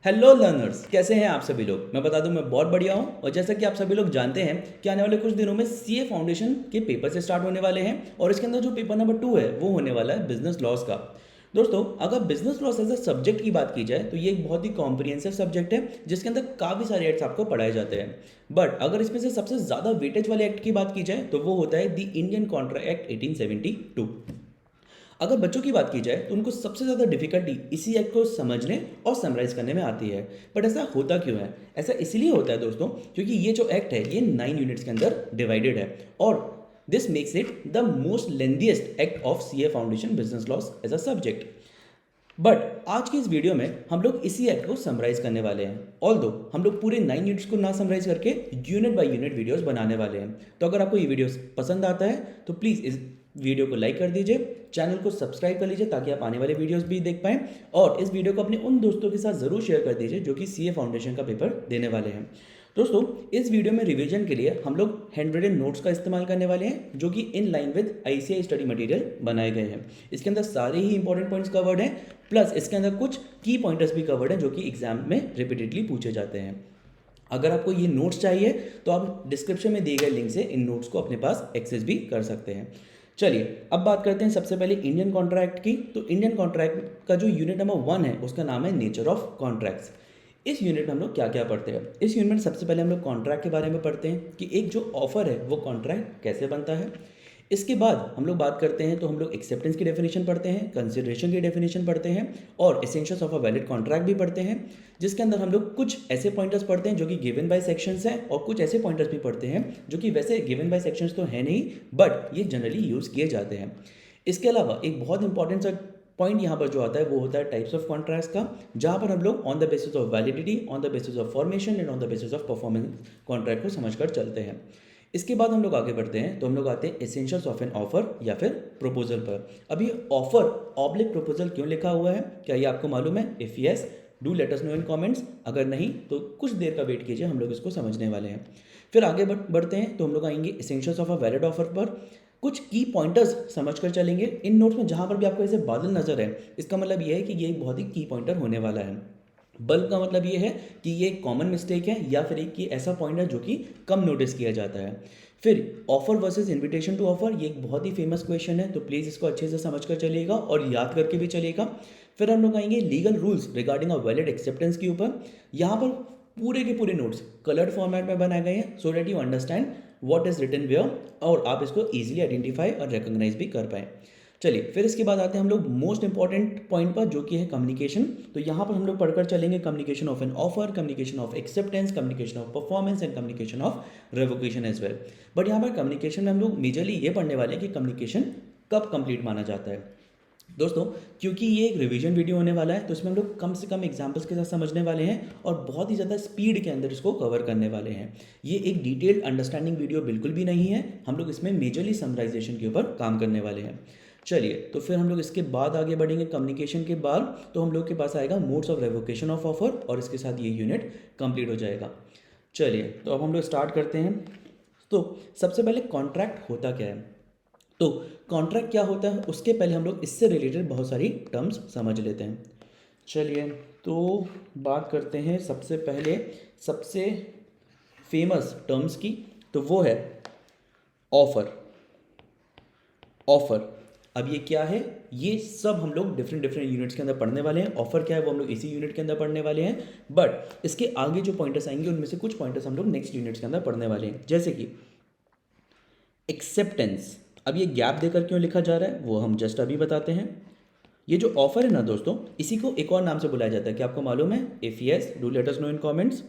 Hello learners, कैसे हैं आप सभी लोग। मैं बता दूं मैं बहुत बढ़िया हूं। और जैसा कि आप सभी लोग जानते हैं कि आने वाले कुछ दिनों में सीए फाउंडेशन के पेपर से स्टार्ट होने वाले हैं और इसके अंदर जो पेपर नंबर 2 है वो होने वाला है बिजनेस लॉस का। दोस्तों, अगर business laws as a subject की बात की जाए तो ये एक बहुत ही कॉम्प्रिहेंसिव सब्जेक्ट है जिसके अंदर काफ़ी सारे एक्ट्स आपको पढ़ाए जाते हैं। बट अगर इसमें से सबसे ज़्यादा वेटेज वाले एक्ट की बात की जाए तो वो होता है द इंडियन कॉन्ट्रैक्ट एक्ट 1872। अगर बच्चों की बात की जाए तो उनको सबसे ज़्यादा डिफिकल्टी इसी एक्ट को समझने और समराइज करने में आती है। बट ऐसा होता क्यों है? ऐसा इसलिए होता है दोस्तों क्योंकि ये जो एक्ट है ये 9 यूनिट्स के अंदर डिवाइडेड है और this makes it the most lengthiest act of CA foundation business laws as a subject. But आज की इस वीडियो में हम लोग इसी एक्ट को समराइज करने वाले हैं। ऑल्दो हम लोग पूरे 9 यूनिट्स को ना समराइज करके यूनिट बाय यूनिट वीडियोस बनाने वाले हैं। तो अगर आपको ये वीडियोस पसंद आता है तो प्लीज़ इस वीडियो को लाइक कर दीजिए, चैनल को सब्सक्राइब कर लीजिए ताकि आप आने वाले वीडियोस भी देख पाएं और इस वीडियो को अपने उन दोस्तों के साथ ज़रूर शेयर कर दीजिए जो कि सीए फाउंडेशन का पेपर देने वाले हैं। दोस्तों, इस वीडियो में रिवीजन के लिए हम लोग हैंड रिटन नोट्स का इस्तेमाल करने वाले हैं जो कि in line with ICI study material बनाए गए हैं। इसके अंदर सारे ही इंपॉर्टेंट पॉइंट्स कवर्ड हैं, प्लस इसके अंदर कुछ की पॉइंटर्स भी कवर्ड हैं जो कि एग्जाम में रिपीटेडली पूछे जाते हैं। अगर आपको ये नोट्स चाहिए तो आप डिस्क्रिप्शन में दिए गए लिंक से इन नोट्स को अपने पास एक्सेस भी कर सकते हैं। चलिए अब बात करते हैं सबसे पहले इंडियन कॉन्ट्रैक्ट की। तो इंडियन कॉन्ट्रैक्ट का जो यूनिट नंबर 1 है उसका नाम है नेचर ऑफ कॉन्ट्रैक्ट्स। इस यूनिट में हम लोग क्या क्या पढ़ते हैं? इस यूनिट में सबसे पहले हम लोग कॉन्ट्रैक्ट के बारे में पढ़ते हैं कि एक जो ऑफर है वो कॉन्ट्रैक्ट कैसे बनता है। इसके बाद हम लोग बात करते हैं तो हम लोग एक्सेप्टेंस की डेफिनेशन पढ़ते हैं, कंसिडरेशन की डेफिनेशन पढ़ते हैं और essentials of a valid contract भी पढ़ते हैं, जिसके अंदर हम लोग कुछ ऐसे पॉइंटर्स पढ़ते हैं जो कि गिवन बाय सेक्शंस हैं और कुछ ऐसे पॉइंटर्स भी पढ़ते हैं जो कि वैसे गिवन बाय सेक्शंस तो है नहीं बट ये जनरली यूज़ किए जाते हैं। इसके अलावा एक बहुत इंपॉर्टेंट सा पॉइंट यहाँ पर जो आता है वो होता है टाइप्स ऑफ कॉन्ट्रैक्ट्स का, जहाँ पर हम लोग on the basis of validity, on the basis of formation and on the basis of performance contract को समझकर चलते हैं। इसके बाद हम लोग आगे बढ़ते हैं तो हम लोग आते हैं एसेंशियल्स ऑफ एन ऑफर या फिर प्रपोजल पर। अब ये ऑफर ऑब्लिक प्रपोजल क्यों लिखा हुआ है, क्या ये आपको मालूम है? If yes, do let us know in comments. अगर नहीं तो कुछ देर का वेट कीजिए, हम लोग इसको समझने वाले हैं। फिर आगे बढ़ते हैं तो हम लोग आएंगे essentials of a valid offer पर। कुछ की पॉइंटर्स समझकर चलेंगे इन नोट्स में। जहाँ पर भी आपको ऐसे बादल नजर है इसका मतलब ये है कि ये एक बहुत ही की पॉइंटर होने वाला है। बल्ब का मतलब ये है कि ये एक कॉमन मिस्टेक है या फिर एक ये ऐसा पॉइंट है जो कि कम नोटिस किया जाता है। फिर offer versus invitation to offer, ये एक बहुत ही फेमस क्वेश्चन है तो प्लीज़ इसको अच्छे से समझ कर चलिएगा और याद करके भी चलिएगा। फिर हम लोग आएंगे legal rules regarding a valid acceptance के ऊपर। यहाँ पर पूरे के पूरे नोट्स कलर्ड फॉर्मेट में बनाए गए हैं so that you understand what is written where और आप इसको ईजिली आइडेंटिफाई और रिकॉग्नाइज भी कर पाएँ। चलिए फिर इसके बाद आते हैं हम लोग मोस्ट इंपॉर्टेंट पॉइंट पर जो कि है कम्युनिकेशन। तो यहाँ पर हम लोग पढ़कर चलेंगे communication of an offer, communication of acceptance, communication of performance and communication of revocation as well. But यहाँ पर कम्युनिकेशन में हम लोग मेजरली ये पढ़ने वाले हैं कि कम्युनिकेशन कब कंप्लीट माना जाता है। दोस्तों, क्योंकि ये एक रिवीजन वीडियो होने वाला है तो इसमें हम लोग कम से कम एग्जांपल्स के साथ समझने वाले हैं और बहुत ही ज़्यादा स्पीड के अंदर इसको कवर करने वाले हैं। ये एक डिटेल्ड अंडरस्टैंडिंग वीडियो बिल्कुल भी नहीं है, हम लोग इसमें मेजरली समराइजेशन के ऊपर काम करने वाले हैं। चलिए तो फिर हम लोग इसके बाद आगे बढ़ेंगे कम्युनिकेशन के बाद तो हम लोग के पास आएगा modes of revocation of offer और इसके साथ ये यूनिट कंप्लीट हो जाएगा। चलिए तो अब हम लोग स्टार्ट करते हैं। तो सबसे पहले कॉन्ट्रैक्ट होता क्या है? तो कॉन्ट्रैक्ट क्या होता है उसके पहले हम लोग इससे रिलेटेड बहुत सारी टर्म्स समझ लेते हैं। चलिए तो बात करते हैं सबसे पहले सबसे फेमस टर्म्स की। तो वो है ऑफर। ऑफर, अब ये क्या है? ये सब हम लोग डिफरेंट डिफरेंट यूनिट्स के अंदर पढ़ने वाले हैं। ऑफर क्या है वो हम लोग इसी यूनिट के अंदर पढ़ने वाले हैं बट इसके आगे जो पॉइंटर्स आएंगे उनमें से कुछ पॉइंटर्स हम लोग नेक्स्ट यूनिट्स के अंदर पढ़ने वाले हैं, जैसे कि एक्सेप्टेंस। अब ये गैप देकर क्यों लिखा जा रहा है वो हम जस्ट अभी बताते हैं। ये जो ऑफर है ना दोस्तों, इसी को एक और नाम से बुलाया जाता है, क्या आपको मालूम है? If yes, do let us know in comments.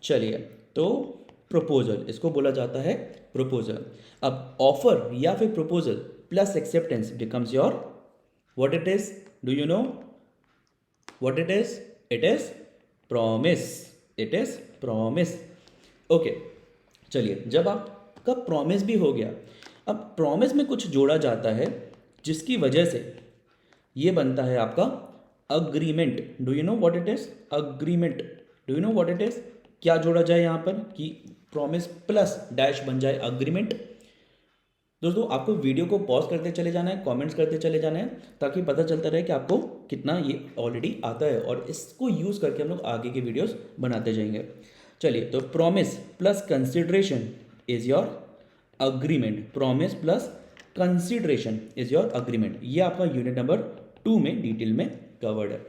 चलिए तो प्रपोजल, इसको बोला जाता है प्रपोजल। अब ऑफर या फिर proposal plus acceptance becomes your what it is? Do you know what it is? It is promise. It is promise. Okay, चलिए जब आपका प्रॉमिस भी हो गया, अब प्रॉमिस में कुछ जोड़ा जाता है जिसकी वजह से ये बनता है आपका agreement. Do you know what it is? Agreement. Do you know what it is? क्या जोड़ा जाए यहाँ पर कि प्रॉमिस प्लस डैश बन जाए अग्रीमेंट? दोस्तों आपको वीडियो को पॉज करते चले जाना है, कमेंट्स करते चले जाना है, ताकि पता चलता रहे कि आपको कितना ये ऑलरेडी आता है, और इसको यूज़ करके हम लोग आगे के वीडियोस बनाते जाएंगे। चलिए, तो promise plus consideration is your agreement. Promise plus consideration is your agreement, ये आपका यूनिट नंबर 2 में डिटेल में कवर्ड है।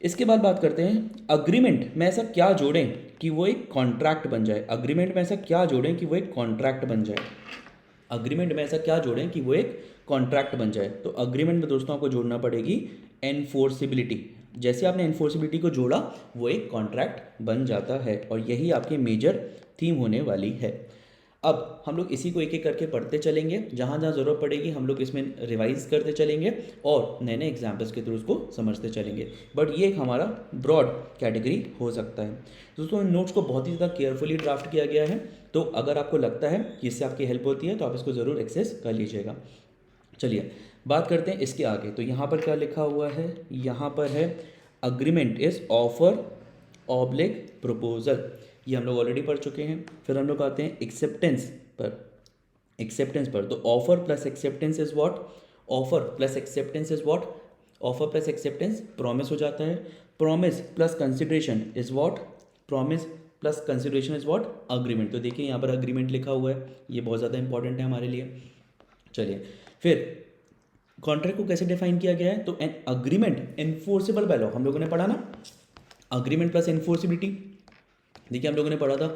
इसके बाद बात करते हैं अग्रीमेंट में ऐसा क्या जोड़ें कि वो एक कॉन्ट्रैक्ट बन जाए। अग्रीमेंट में ऐसा क्या जोड़ें कि वो एक कॉन्ट्रैक्ट बन जाए। अग्रीमेंट में ऐसा क्या जोड़ें कि वो एक कॉन्ट्रैक्ट बन जाए। तो अग्रीमेंट में दोस्तों आपको जोड़ना पड़ेगी एनफोर्सिबिलिटी। जैसे आपने एनफोर्सिबिलिटी को जोड़ा, वो एक कॉन्ट्रैक्ट बन जाता है, और यही आपकी मेजर थीम होने वाली है। अब हम लोग इसी को एक एक करके पढ़ते चलेंगे, जहाँ जहाँ ज़रूरत पड़ेगी हम लोग इसमें रिवाइज करते चलेंगे और नए नए एग्जाम्पल्स के थ्रू उसको समझते चलेंगे। बट ये एक हमारा ब्रॉड कैटेगरी हो सकता है। दोस्तों इन नोट्स को बहुत ही ज़्यादा केयरफुली ड्राफ्ट किया गया है, तो अगर आपको लगता है कि इससे आपकी हेल्प होती है तो आप इसको ज़रूर एक्सेस कर लीजिएगा। चलिए बात करते हैं इसके आगे। तो यहाँ पर क्या लिखा हुआ है, यहाँ पर है agreement is offer oblique proposal, ये हम लोग ऑलरेडी पढ़ चुके हैं। फिर हम लोग आते हैं एक्सेप्टेंस पर। एक्सेप्टेंस पर तो offer plus acceptance is what, offer plus acceptance is what, offer plus acceptance promise हो जाता है। Promise plus consideration is what, promise plus consideration is what, agreement. तो देखिए यहाँ पर अग्रीमेंट लिखा हुआ है, ये बहुत ज़्यादा इंपॉर्टेंट है हमारे लिए। चलिए फिर कॉन्ट्रैक्ट को कैसे डिफाइन किया गया है, तो an agreement enforceable by law, हम लोगों ने पढ़ा ना, अग्रीमेंट प्लस एनफोर्सिबिलिटी। देखिए हम लोगों ने पढ़ा था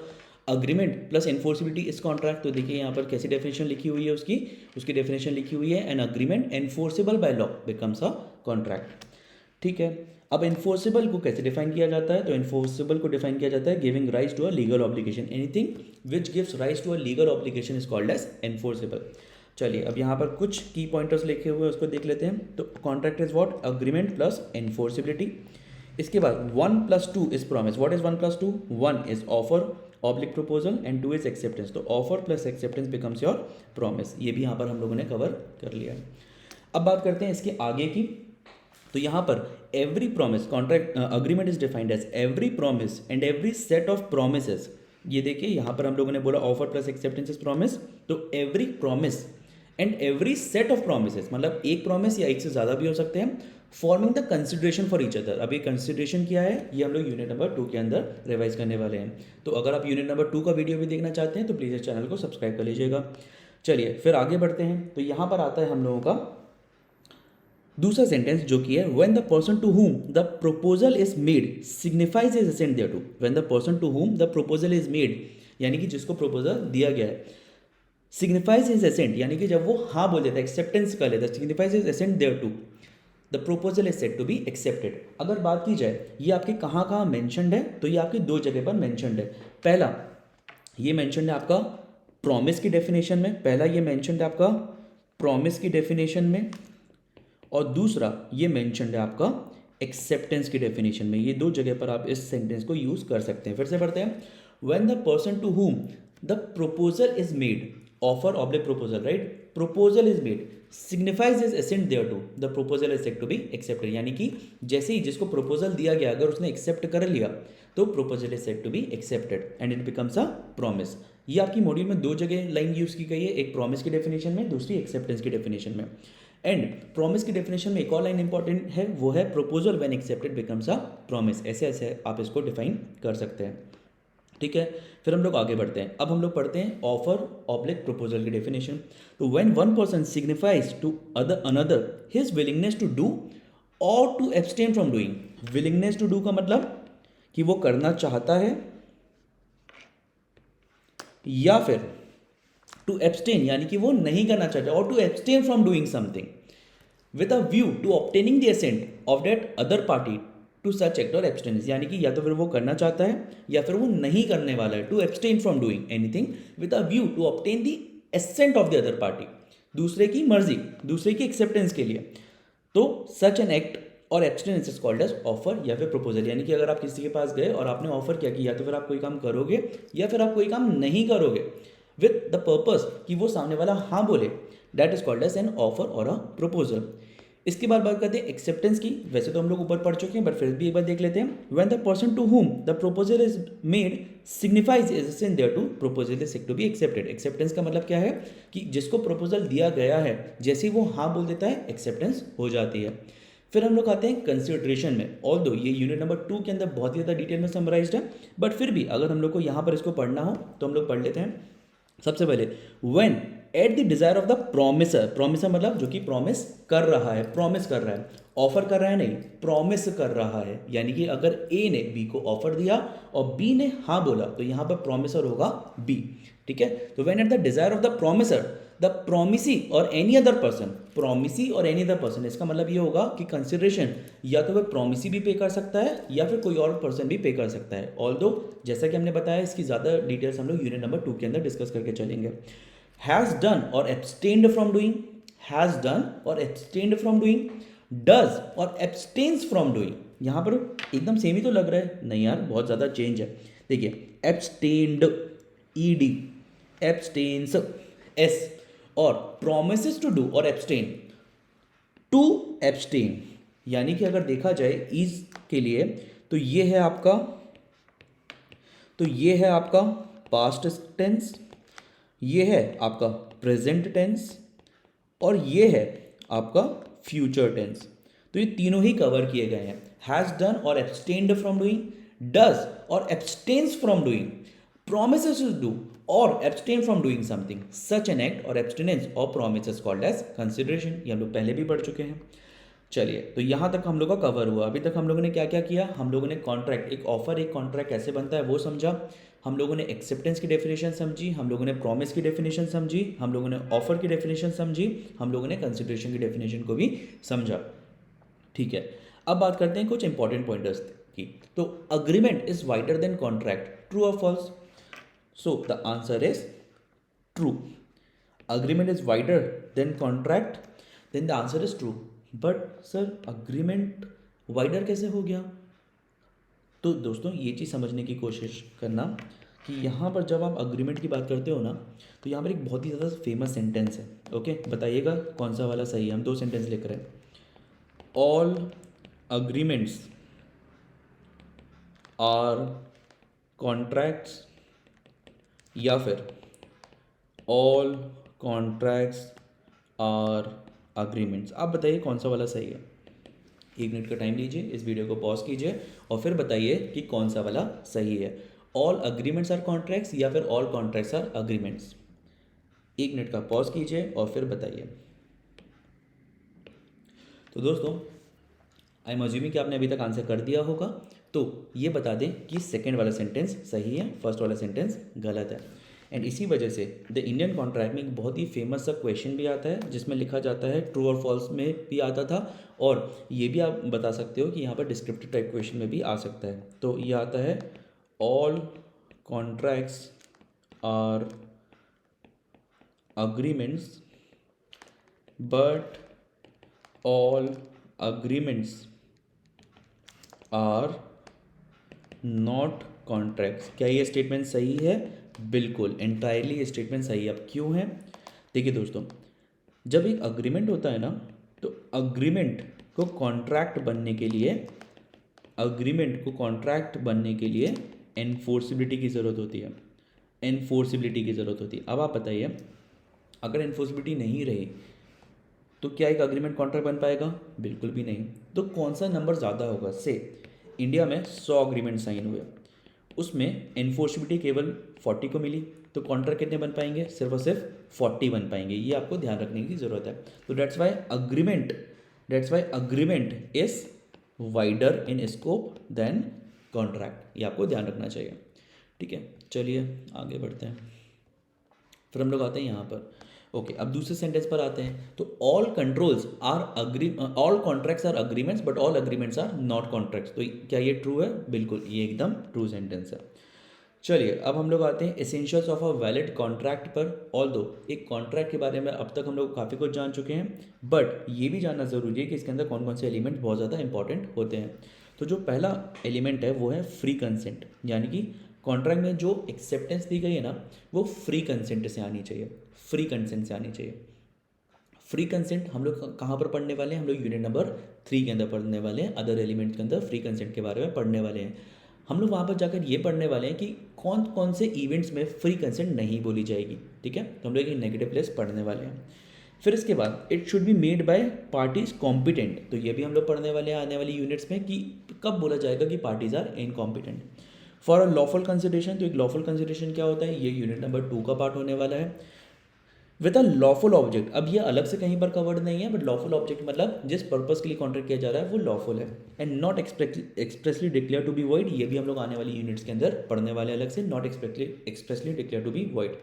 अग्रीमेंट प्लस एनफोर्सिबिलिटी इस कॉन्ट्रैक्ट। तो देखिए यहाँ पर कैसी डेफिनेशन लिखी हुई है उसकी डेफिनेशन लिखी हुई है, an agreement enforceable by law becomes a contract. ठीक है, अब एनफोर्सेबल को कैसे डिफाइन किया जाता है, तो एनफोर्सेबल को डिफाइन किया जाता है giving rise to a legal obligation, anything which gives rise to a legal obligation is called as enforceable. चलिए अब यहाँ पर कुछ की पॉइंटर्स लिखे हुए हैं उसको देख लेते हैं। तो contract is what, agreement plus enforceability. इसके बाद 1+2 is promise. What is 1+2, 1 is offer oblique proposal and 2 is acceptance. तो offer plus acceptance becomes your promise, ये भी यहाँ पर हम लोगों ने कवर कर लिया है। अब बात करते हैं इसके आगे की। तो यहाँ पर every promise, contract agreement is defined as every promise and every set of promises. ये देखिए यहाँ पर हम लोगों ने बोला offer plus acceptance is promise, तो every promise and every set of promises, मतलब एक प्रॉमिस या एक से ज़्यादा भी हो सकते हैं, forming the consideration for each other. अब ये कंसिडरेशन क्या है, ये हम लोग यूनिट नंबर 2 के अंदर रिवाइज करने वाले हैं। तो अगर आप यूनिट नंबर 2 का वीडियो भी देखना चाहते हैं तो प्लीज़ इस चैनल को सब्सक्राइब कर लीजिएगा। चलिए फिर आगे बढ़ते हैं। तो यहाँ पर आता है हम लोगों का दूसरा सेंटेंस, जो कि है when the person to whom the proposal is made signifies his assent thereto. When the person to whom the proposal is made, यानी कि जिसको प्रपोजल दिया गया है, सिग्निफाइज इज असेंट, यानी कि जब वो हाँ बोल देता है, एक्सेप्टेंस कर लेता है, signifies his assent thereto, the proposal is said to be accepted. अगर बात की जाए ये आपके कहाँ कहाँ मैंशनड है, तो ये आपकी 2 जगह पर मैंशनड है। पहला ये मैंशनड है आपका प्रॉमिस की डेफिनेशन में, पहला ये मैंशनड है आपका प्रॉमिस की डेफिनेशन में, और दूसरा ये मैंशनड है आपका एक्सेप्टेंस की डेफिनेशन में। ये 2 जगह पर आप इस सेंटेंस को यूज कर सकते हैं। फिर से पढ़ते हैं, when the person to whom the proposal is made, offer oblique proposal, right, proposal is made signifies his assent thereto, the proposal is said to be accepted. यानी कि जैसे ही जिसको प्रपोजल दिया गया अगर उसने एक्सेप्ट कर लिया तो proposal is said to be accepted and it becomes a promise. ये आपकी मॉड्यूल में 2 जगह लाइन यूज की गई है, एक प्रॉमिस की डेफिनेशन में, दूसरी एक्सेप्टेंस की डेफिनेशन में। एंड प्रॉमिस की डेफिनेशन में एक और लाइन इंपॉर्टेंट है, वो है proposal when accepted becomes a promise. ऐसे ऐसे आप इसको डिफाइन कर सकते हैं। ठीक है, फिर हम लोग आगे बढ़ते हैं। अब हम लोग पढ़ते हैं ऑफर ऑब्लिक प्रपोजल की डेफिनेशन। तो when one person signifies to another his willingness to do or to abstain from doing. Willingness to do का मतलब कि वो करना चाहता है, या फिर टू एब्सटेन यानी कि वो नहीं करना चाहता, और to abstain from doing something with a view to obtaining the assent of that other party to such act और एब्सटेंस। यानी कि या तो फिर वो करना चाहता है या फिर वो नहीं करने वाला है। To abstain from doing anything with a view to obtain the assent of the other party, दूसरे की मर्जी, दूसरे की एक्सेप्टेंस के लिए। तो सच एन एक्ट और abstinence is called as offer या फिर प्रपोजल। यानी कि अगर आप किसी के पास गए और आपने ऑफर किया कि या तो फिर आप कोई काम करोगे या फिर आप कोई काम नहीं करोगे, विद द पर्पस कि वो सामने वाला हाँ बोले, that is called as an offer और अ प्रपोजल। इसके बाद बात करते हैं एक्सेप्टेंस की। वैसे तो हम लोग ऊपर पढ़ चुके हैं, बट फिर भी एक बार देख लेते हैं। When the person to whom the proposal is made signifies his in thereto proposal is to be accepted. Acceptance का मतलब क्या है कि जिसको प्रपोजल दिया गया है, जैसे ही वो हाँ बोल देता है, एक्सेप्टेंस हो जाती है। फिर हम लोग आते हैं कंसिडरेशन में। ऑल्दो ये यूनिट नंबर 2 के अंदर बहुत ही ज़्यादा डिटेल में समराइज्ड है, बट फिर भी अगर हम लोग को यहाँ पर इसको पढ़ना हो तो हम लोग पढ़ लेते हैं। सबसे पहले when at the desire of the promisor, promisor मतलब जो कि प्रॉमिस कर रहा है, प्रॉमिस कर रहा है, ऑफर कर रहा है नहीं, प्रॉमिस कर रहा है। यानी कि अगर ए ने बी को ऑफर दिया और बी ने हाँ बोला तो यहाँ पर प्रॉमिसर होगा बी। ठीक है, तो when at the desire of the promisor the promisee और एनी अदर पर्सन, प्रोमिसी और एनी अदर पर्सन, इसका मतलब ये होगा कि कंसिडरेशन या तो वह प्रोमिसी भी पे कर सकता है या फिर कोई और पर्सन भी पे कर सकता है। ऑल्दो जैसा कि हमने बताया, इसकी ज़्यादा डिटेल्स हम लोग यूनिट नंबर 2 के अंदर डिस्कस करके चलेंगे। हैज़ डन और abstained from doing, has done और एब्सटेन्ड फ्रॉम डूइंग, डज और एब्सटेन्स फ्रॉम डूइंग। यहाँ पर एकदम सेम ही तो लग रहा है, नहीं यार बहुत ज़्यादा चेंज है। देखिए एब्सटेन्ड ईडी, एब्सटेन्स एस, और promises to do or abstain to abstain. यानी कि अगर देखा जाए इज के लिए तो ये है आपका, तो ये है आपका पास्ट टेंस, ये है आपका प्रेजेंट टेंस और ये है आपका फ्यूचर टेंस। तो ये तीनों ही कवर किए गए हैं। हैज डन और एब्सटेन्ड फ्रॉम डूइंग, डज और abstains from doing, promises to do or abstain from doing something, such an act or abstinence or promise is called as consideration। ये हम लोग पहले भी पढ़ चुके हैं। चलिए, तो यहाँ तक हम लोग का कवर हुआ। अभी तक हम लोगों ने क्या क्या किया? हम लोगों ने कॉन्ट्रैक्ट, एक ऑफर एक कॉन्ट्रैक्ट कैसे बनता है वो समझा, हम लोगों ने एक्सेप्टेंस की डेफिनेशन समझी, हम लोगों ने प्रॉमिस की डेफिनेशन समझी, हम लोगों ने ऑफर की डेफिनेशन समझी, हम लोगों ने कंसिडरेशन की डेफिनेशन को भी समझा। ठीक है, अब बात करते हैं कुछ इंपॉर्टेंट पॉइंटर्स की। तो agreement is wider than contract, true और false? So the answer is true. Agreement is wider than contract, then the answer is true. But sir agreement wider कैसे हो गया? तो दोस्तों ये चीज़ समझने की कोशिश करना कि यहाँ पर जब आप अग्रीमेंट की बात करते हो ना, तो यहाँ पर एक बहुत ही ज़्यादा फेमस सेंटेंस है। ओके, बताइएगा कौन सा वाला सही है। हम दो सेंटेंस लिख रहे हैं। ऑल अग्रीमेंट्स आर कॉन्ट्रैक्ट्स या फिर ऑल कॉन्ट्रैक्ट्स आर अग्रीमेंट्स। आप बताइए कौन सा वाला सही है। 1 मिनट का टाइम लीजिए, इस वीडियो को पॉज कीजिए और फिर बताइए कि कौन सा वाला सही है, ऑल अग्रीमेंट्स आर कॉन्ट्रैक्ट्स या फिर all contracts are agreements. 1 minute का पॉज कीजिए और फिर बताइए। तो दोस्तों आई एम अज्यूमिंग कि आपने अभी तक आंसर कर दिया होगा। तो ये बता दें कि सेकेंड वाला सेंटेंस सही है, फर्स्ट वाला सेंटेंस गलत है। एंड इसी वजह से द इंडियन कॉन्ट्रैक्ट में एक बहुत ही फेमस सा क्वेश्चन भी आता है जिसमें लिखा जाता है, ट्रू और फॉल्स में भी आता था, और ये भी आप बता सकते हो कि यहाँ पर डिस्क्रिप्टिव टाइप क्वेश्चन में भी आ सकता है। तो ये आता है all contracts are agreements but all agreements are not contracts. क्या ये स्टेटमेंट सही है? बिल्कुल, एंटायरली ये स्टेटमेंट सही है। अब क्यों है? देखिए दोस्तों, जब एक अग्रीमेंट होता है ना, तो अग्रीमेंट को कॉन्ट्रैक्ट बनने के लिए, अग्रीमेंट को कॉन्ट्रैक्ट बनने के लिए एनफोर्सिबिलिटी की ज़रूरत होती है, एनफोर्सिबिलिटी की ज़रूरत होती है। अब आप बताइए, अगर एनफोर्सिबिलिटी नहीं रही तो क्या एक अग्रीमेंट कॉन्ट्रैक्ट बन पाएगा? बिल्कुल भी नहीं। तो कौन सा नंबर ज़्यादा होगा? से इंडिया में 100 अग्रीमेंट साइन हुए, उसमें एनफोर्सिबिलिटी केवल 40 को मिली, तो कॉन्ट्रैक्ट कितने बन पाएंगे? सिर्फ और सिर्फ 40 बन पाएंगे। ये आपको ध्यान रखने की ज़रूरत है। तो that's why agreement is wider in scope than contract. ये आपको ध्यान रखना चाहिए। ठीक है, चलिए आगे बढ़ते हैं। फिर हम लोग आते हैं यहाँ पर। ओके, अब दूसरे सेंटेंस पर आते हैं। तो all controls are all contracts are agreements but all agreements are not contracts. तो क्या ये ट्रू है? बिल्कुल, ये एकदम ट्रू सेंटेंस है। चलिए अब हम लोग आते हैं essentials of a valid contract पर। ऑल्दो एक कॉन्ट्रैक्ट के बारे में अब तक हम लोग काफ़ी कुछ जान चुके हैं, बट ये भी जानना ज़रूरी है कि इसके अंदर कौन कौन से एलिमेंट बहुत ज़्यादा इंपॉर्टेंट होते हैं। तो जो पहला एलिमेंट है वो है फ्री कंसेंट, यानी कि कॉन्ट्रैक्ट में जो एक्सेप्टेंस दी गई है ना, वो फ्री कंसेंट से आनी चाहिए, फ्री कंसेंट से आनी चाहिए। फ्री कंसेंट हम लोग कहाँ पर पढ़ने वाले हैं, हम लोग यूनिट नंबर 3 के अंदर पढ़ने वाले हैं, अदर एलिमेंट के अंदर फ्री कंसेंट के बारे में पढ़ने वाले हैं। हम लोग वहाँ पर जाकर ये पढ़ने वाले हैं कि कौन कौन से इवेंट्स में फ्री कंसेंट नहीं बोली जाएगी, ठीक है। तो हम लोग एक नेगेटिव प्लेस पढ़ने वाले हैं। फिर इसके बाद it should be made bye parties competent, तो ये भी हम लोग पढ़ने वाले हैं आने वाली यूनिट्स में कि कब बोला जाएगा कि parties are incompetent. For a lawful consideration, तो एक लॉफुल कंसिडरेशन क्या होता है, ये यूनिट नंबर 2 का पार्ट होने वाला है। विद अ लॉफुल ऑब्जेक्ट, अब ये अलग से कहीं पर कवर्ड नहीं है, बट लॉफुल ऑब्जेक्ट मतलब जिस पर्पस के लिए कॉन्ट्रैक्ट किया जा रहा है वो लॉफुल है। And not expressly declare to be void, ये भी हम लोग आने वाली यूनिट्स के अंदर पढ़ने वाले अलग से, not expressly declare to be void.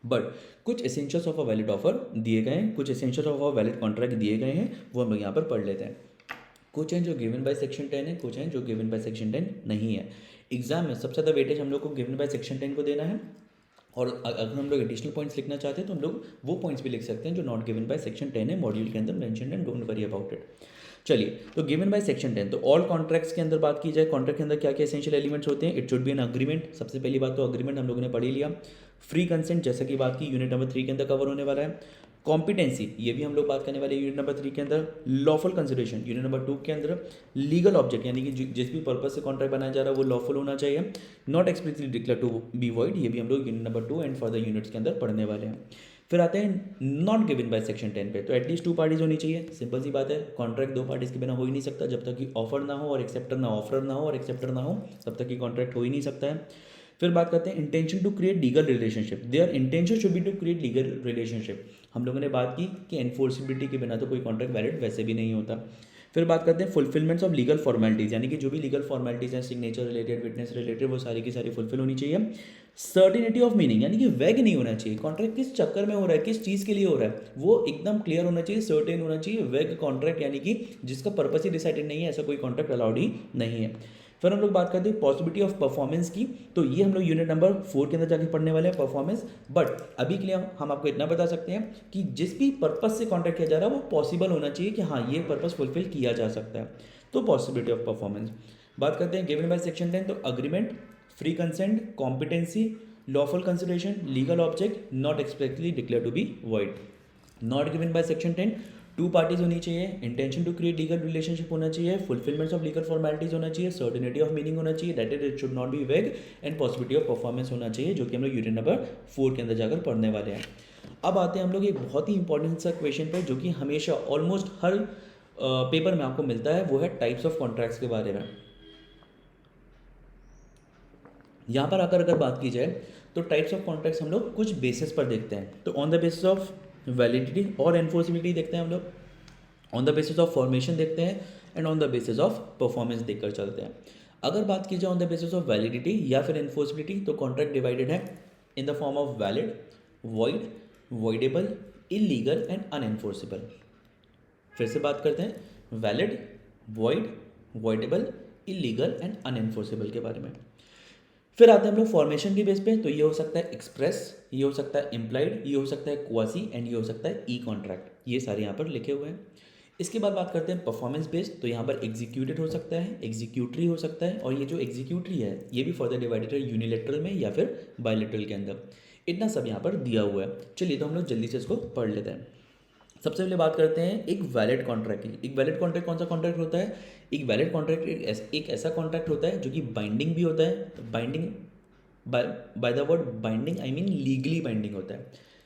But कुछ essentials of a valid offer दिए गए हैं, कुछ essentials of a valid contract दिए गए हैं, वो हम लोग यहाँ पर पढ़ लेते हैं। कुछ हैं जो गिवन बाय सेक्शन 10 है, कुछ हैं जो गिवन बाय सेक्शन 10 नहीं है। एग्जाम में सबसे ज़्यादा वेटेज हम लोग को गिवन बाय सेक्शन 10 को देना है, और अगर हम लोग एडिशनल पॉइंट्स लिखना चाहते हैं तो हम लोग वो पॉइंट्स भी लिख सकते हैं जो नॉट गिवन बाय सेक्शन 10 है, मॉड्यूल के अंदर mention and don't worry about it. चलिए, तो गिवन बाय सेक्शन 10, तो ऑल कॉन्ट्रैक्ट्स के अंदर बात की जाए, कॉन्ट्रैक्ट के अंदर क्या क्या एसेंशियल एलिमेंट्स होते हैं। It should be an agreement, सबसे पहली बात तो अग्रीमेंट हम लोगों ने पढ़ ही लिया। फ्री कंसेंट जैसा कि बात की यूनिट नंबर 3 के अंदर कवर होने वाला है। कॉम्पिटेंसी, ये भी हम लोग बात करने वाले यूनिट नंबर 3 के अंदर। लॉफुल कंसिडरेशन यूनिट नंबर 2 के अंदर। लीगल ऑब्जेक्ट, यानी कि जिस भी पर्पस से कॉन्ट्रैक्ट बनाया जा रहा है वो लॉफुल होना चाहिए। Not explicitly declare to be void, ये भी हम लोग unit number 2 and further units के अंदर पढ़ने वाले हैं। फिर आते हैं नॉट गिवन बाय सेक्शन 10 पे, तो एटलीस्ट 2 पार्टीज होनी चाहिए। सिंपल सी बात है, कॉन्ट्रैक्ट 2 पार्टीज के बिना हो ही नहीं सकता, जब तक कि ऑफर ना हो और एक्सेप्टर ना, ऑफर ना हो और एक्सेप्टर ना हो, तब तक कि कॉन्ट्रैक्ट हो ही नहीं सकता है। फिर बात करते हैं intention to create legal relationship, their intention should be to create legal relationship. हम लोगों ने बात की कि एनफोर्सिबिलिटी के बिना तो कोई कॉन्ट्रैक्ट वैलिड वैसे भी नहीं होता। फिर बात करते हैं फुलफिलमेंट्स ऑफ लीगल फॉर्मेलिटीज़, यानी कि जो भी लीगल फॉर्मेलिटीज़ हैं, सिग्नेचर रिलेटेड, विटनेस रिलेटेड, वो सारी की सारी फुलफिल होनी चाहिए। सर्टिनिटी ऑफ मीनिंग, यानी कि वैग नहीं होना चाहिए, कॉन्ट्रैक्ट किस चक्कर में हो रहा है, किस चीज़ के लिए हो रहा है, वो एकदम क्लियर होना चाहिए, सर्टेन होना चाहिए। वैग कॉन्ट्रैक्ट यानी कि जिसका पर्पस ही डिसाइडेड नहीं है, ऐसा कोई कॉन्ट्रैक्ट अलाउड ही नहीं है। फिर हम लोग बात करते हैं पॉसिबिलिटी ऑफ परफॉर्मेंस की, तो ये हम लोग यूनिट नंबर 4 के अंदर जाके पढ़ने वाले हैं परफॉर्मेंस। बट अभी के लिए हम आपको इतना बता सकते हैं कि जिस भी पर्पस से कॉन्ट्रैक्ट किया जा रहा है वो पॉसिबल होना चाहिए कि हाँ ये पर्पस फुलफिल किया जा सकता है, तो पॉसिबिलिटी ऑफ परफॉर्मेंस। बात करते हैं गिवन बाय सेक्शन 10, तो agreement, free consent, competency, lawful consideration, legal object, not expressly declare to be void. Not given by section 10, 2 parties होनी चाहिए, intention to create legal relationship होना चाहिए, फुलफिलमेंट्स ऑफ लीगल फॉर्मेलिटीज होना चाहिए, certainty of meaning होना चाहिए, that is it should not be वेग, and possibility of performance होना चाहिए, जो कि हम लोग यूनिट नंबर 4 के अंदर जाकर पढ़ने वाले हैं। अब आते हैं हम लोग एक बहुत ही इंपॉर्टेंट सा क्वेश्चन पे, जो कि हमेशा ऑलमोस्ट हर पेपर में आपको मिलता है, वो है टाइप्स ऑफ कॉन्ट्रैक्ट्स के बारे में। यहाँ पर आकर अगर बात की जाए तो टाइप्स ऑफ कॉन्ट्रैक्ट्स हम लोग कुछ बेसिस पर देखते हैं, तो on the basis of validity और एनफोर्सिबिलिटी देखते हैं हम लोग, on the basis of formation देखते हैं, and on the basis of performance देखकर चलते हैं। अगर बात की जाए on the basis of validity या फिर एनफोर्सिबिलिटी, तो कॉन्ट्रैक्ट डिवाइडेड है in the form of valid, void, voidable, illegal and unenforceable. फिर से बात करते हैं valid, void, voidable, illegal and unenforceable के बारे में। फिर आते हैं हम लोग फॉर्मेशन के बेस पे, तो ये हो सकता है एक्सप्रेस, ये हो सकता है इम्प्लाइड, ये हो सकता है क्वासी, एंड ये हो सकता है ई कॉन्ट्रैक्ट, ये सारे यहाँ पर लिखे हुए हैं। इसके बाद बात करते हैं परफॉर्मेंस बेस्ड, तो यहाँ पर एग्जीक्यूटेड हो सकता है, एग्जीक्यूटरी हो सकता है, और ये जो एग्जीक्यूटरी है ये भी फर्दर डिवाइडेड है यूनिलेटरल में या फिर बायलेटरल के अंदर। इतना सब यहाँ पर दिया हुआ है। चलिए तो हम लोग जल्दी से इसको पढ़ लेते हैं। सबसे पहले बात करते हैं एक वैलिड कॉन्ट्रैक्ट की। एक वैलिड कॉन्ट्रैक्ट कौन सा कॉन्ट्रैक्ट होता है? एक वैलिड कॉन्ट्रैक्ट एक ऐसा कॉन्ट्रैक्ट होता है जो कि बाइंडिंग भी होता है। Binding by the word binding I mean legally binding होता है,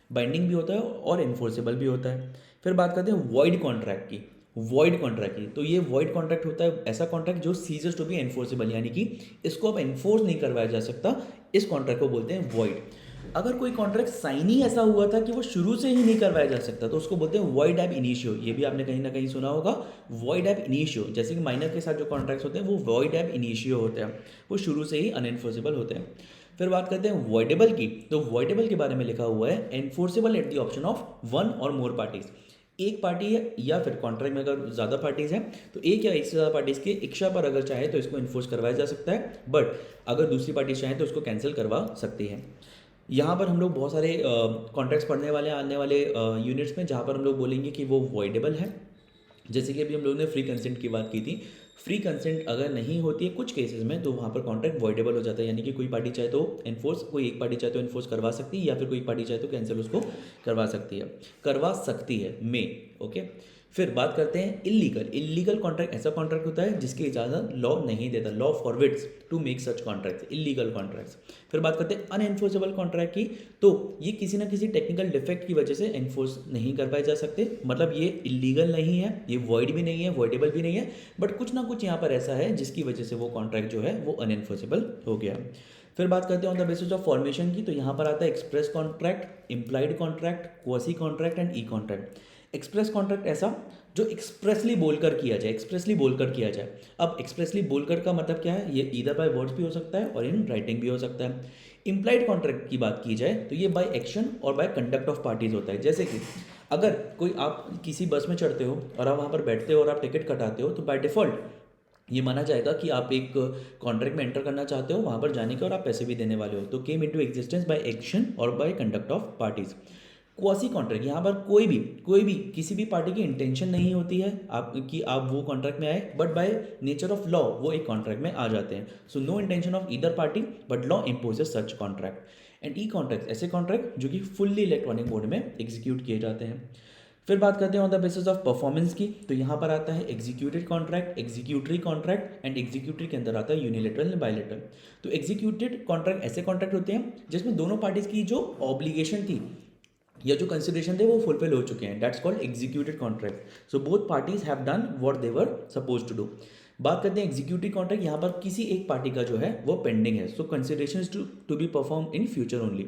बाइंडिंग भी होता है और इन्फोर्सेबल भी होता है। फिर बात करते हैं वॉइड कॉन्ट्रैक्ट की। वॉइड कॉन्ट्रैक्ट की, तो ये वॉइड कॉन्ट्रैक्ट होता है ऐसा कॉन्ट्रैक्ट जो सीजर्स टू बी एनफोर्सेबल, यानी कि इसको अब एनफोर्स नहीं करवाया जा सकता, इस कॉन्ट्रैक्ट को बोलते हैं वॉइड। अगर कोई कॉन्ट्रैक्ट साइन ही ऐसा हुआ था कि वो शुरू से ही नहीं करवाया जा सकता, तो उसको बोलते हैं वॉइड एब इनिशियो। ये भी आपने कहीं ना कहीं सुना होगा, वॉइड एब इनिशियो। जैसे कि माइनर के साथ जो कॉन्ट्रैक्ट्स होते हैं वो वॉइड एब इनिशियो होते हैं, वो शुरू से ही अनएनफोर्सेबल होते हैं। फिर बात करते हैं वॉइडेबल की, तो वॉइडेबल के बारे में लिखा हुआ है enforceable at the option of one और मोर पार्टीज। एक पार्टी है या फिर कॉन्ट्रैक्ट में अगर ज़्यादा पार्टीज हैं तो एक या एक से ज़्यादा पार्टीज की इच्छा पर अगर चाहे तो इसको इन्फोर्स करवाया जा सकता है, बट अगर दूसरी पार्टी चाहे तो उसको कैंसिल करवा सकती है। यहाँ पर हम लोग बहुत सारे कॉन्ट्रैक्ट्स पढ़ने वाले आने वाले यूनिट्स में, जहाँ पर हम लोग बोलेंगे कि वो वॉइडेबल है जैसे कि अभी हम लोगों ने फ्री कंसेंट की बात की थी। फ्री कंसेंट अगर नहीं होती है कुछ केसेस में, तो वहाँ पर कॉन्ट्रैक्ट वॉइडेबल हो जाता है, यानी कि कोई पार्टी चाहे तो एनफोर्स, कोई एक पार्टी चाहे तो एनफोर्स करवा सकती है, या फिर कोई पार्टी चाहे तो कैंसिल उसको करवा सकती है मे। ओके, फिर बात करते हैं इलीगल। इलीगल कॉन्ट्रैक्ट ऐसा कॉन्ट्रैक्ट होता है जिसकी इजाज़त लॉ नहीं देता, law forbids to make such contracts, illegal contracts. फिर बात करते हैं अनएनफोर्सेबल कॉन्ट्रैक्ट की, तो ये किसी ना किसी टेक्निकल डिफेक्ट की वजह से एनफोर्स नहीं कर पाए जा सकते, मतलब ये इलीगल नहीं है, ये वॉइड भी नहीं है, वॉइडेबल भी नहीं है, बट कुछ ना कुछ यहाँ पर ऐसा है जिसकी वजह से वो कॉन्ट्रैक्ट जो है वो अनएनफोर्सेबल हो गया। फिर बात करते हैं on the basis of formation की, तो यहाँ पर आता है express contract, implied contract, quasi contract and e contract. Express contract ऐसा जो एक्सप्रेसली बोलकर किया जाए, एक्सप्रेसली बोलकर किया जाए। अब एक्सप्रेसली बोलकर का मतलब क्या है, ये ईदर बाय वर्ड्स भी हो सकता है और इन राइटिंग भी हो सकता है। इम्प्लाइड कॉन्ट्रैक्ट की बात की जाए तो ये bye action or by conduct of parties होता है। जैसे कि अगर कोई आप किसी बस में चढ़ते हो और आप वहाँ पर बैठते हो और आप टिकट कटाते हो, तो बाय डिफ़ॉल्ट ये माना जाएगा कि आप एक कॉन्ट्रैक्ट में एंटर करना चाहते हो वहाँ पर जाने के, और आप पैसे भी देने वाले हो, तो came into existence by action or by conduct of parties. Quasi contract, यहाँ पर कोई भी किसी भी पार्टी की इंटेंशन नहीं होती है आप कि आप वो कॉन्ट्रैक्ट में आए, but by nature of law वो एक कॉन्ट्रैक्ट में आ जाते हैं। So no intention of either party but law imposes such contract. And e contract ऐसे कॉन्ट्रैक्ट जो कि फुल्ली इलेक्ट्रॉनिक मोड में एग्जीक्यूट किए जाते हैं। फिर बात करते हैं on the basis of performance की, तो यहाँ पर आता है executed contract, executory contract and executory के अंदर आता है यूनिलेटरल एंड बायलेटरल। तो एग्जीक्यूटेड कॉन्ट्रैक्ट ऐसे कॉन्ट्रैक्ट होते हैं जिसमें दोनों पार्टीज की जो ऑब्लिगेशन थी या जो कंसिडरेशन थे वो फुलफिल हो चुके हैं, that's called executed contract. So both parties have done what they were suppose to do. बात करते हैं एग्जीक्यूटिव कॉन्ट्रैक्ट, यहाँ पर किसी एक पार्टी का जो है वो पेंडिंग है, so consideration to be perform in future only.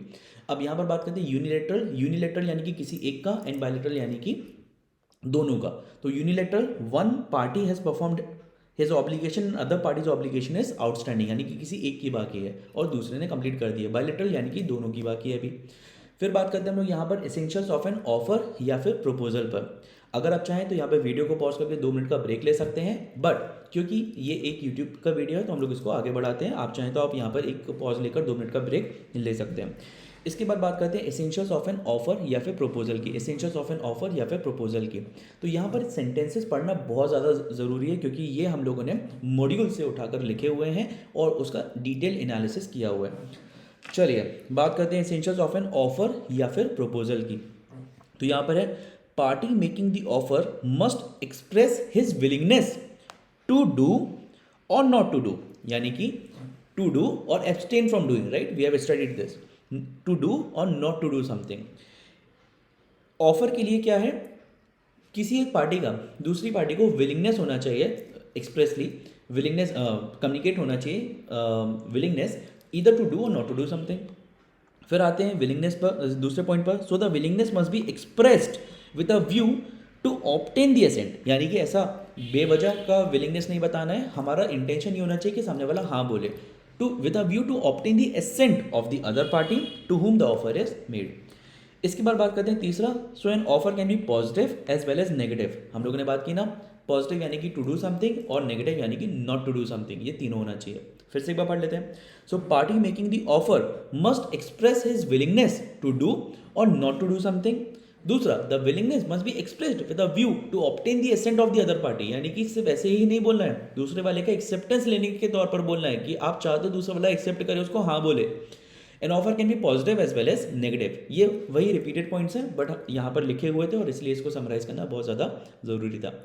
अब यहाँ पर बात करते हैं यूनिलेटरल। यूनिलेटरल यानी कि किसी एक का, एंड बायलेटरल यानी कि दोनों का। तो unilateral, one party has performed his obligation, other parties obligation is outstanding, यानी कि किसी एक की बाकी है और दूसरे ने कंप्लीट कर दी है। बायलेटरल यानी कि दोनों की बाकी है अभी। फिर बात करते हैं हम लोग यहाँ पर एसेंशियल्स ऑफ एन ऑफर या फिर प्रपोजल पर। अगर आप चाहें तो यहाँ पे वीडियो को पॉज करके 2 मिनट का ब्रेक ले सकते हैं, बट क्योंकि ये एक यूट्यूब का वीडियो है तो हम लोग इसको आगे बढ़ाते हैं। आप चाहें तो आप यहाँ पर एक पॉज लेकर 2 मिनट का ब्रेक ले सकते हैं। इसके बाद बात करते हैं एसेंशियल्स ऑफ एन ऑफर या फिर प्रपोजल की। एसेंशियल्स ऑफ एन ऑफर या फिर प्रपोजल की, तो यहाँ पर सेंटेंसेस पढ़ना बहुत ज़्यादा ज़रूरी है क्योंकि ये हम लोगों ने मॉड्यूल से उठाकर लिखे हुए हैं और उसका डिटेल एनालिसिस किया हुआ है। चलिए बात करते हैं एसेंशियल्स ऑफ एन ऑफर या फिर प्रपोजल की। तो यहाँ पर है party making the offer must express his willingness to do और नॉट टू डू, यानी कि to do or abstain from doing, right, we have studied this, to do और not to do something. Offer के लिए क्या है, किसी एक पार्टी का दूसरी पार्टी को विलिंगनेस होना चाहिए, एक्सप्रेसली विलिंगनेस कम्युनिकेट होना चाहिए, विलिंगनेस ईदर टू डू और नॉट टू डू समथिंग। फिर आते हैं विलिंगनेस पर, दूसरे पॉइंट पर। So the willingness must be expressed with a view to obtain the assent, यानी कि ऐसा बेवजह का विलिंगनेस नहीं बताना है, हमारा इंटेंशन ये होना चाहिए कि सामने वाला हाँ बोले, to with a view to obtain the assent of the other party to whom the offer is made. इसके बाद बात करते हैं तीसरा, so an offer can be positive as well as negative. हम लोगों ने बात की ना, पॉजिटिव यानी कि टू डू समथिंग और नेगेटिव यानी कि नॉट टू डू समथिंग, ये तीनों होना चाहिए। फिर से एक बार पढ़ लेते हैं। So party making the offer must express his willingness to do और नॉट टू डू समथिंग। दूसरा, the willingness must be expressed with a view to obtain the assent of the other party, यानी कि सिर्फ ऐसे ही नहीं बोलना है, दूसरे वाले का एक्सेप्टेंस लेने के तौर पर बोलना है कि आप चाहते हो दूसरा वाला एक्सेप्ट करे, उसको हाँ बोले। An offer can be positive as well as negative. ये वही रिपीटेड पॉइंट्स हैं बट यहाँ पर लिखे हुए थे और इसलिए इसको समराइज करना बहुत ज़्यादा ज़रूरी था।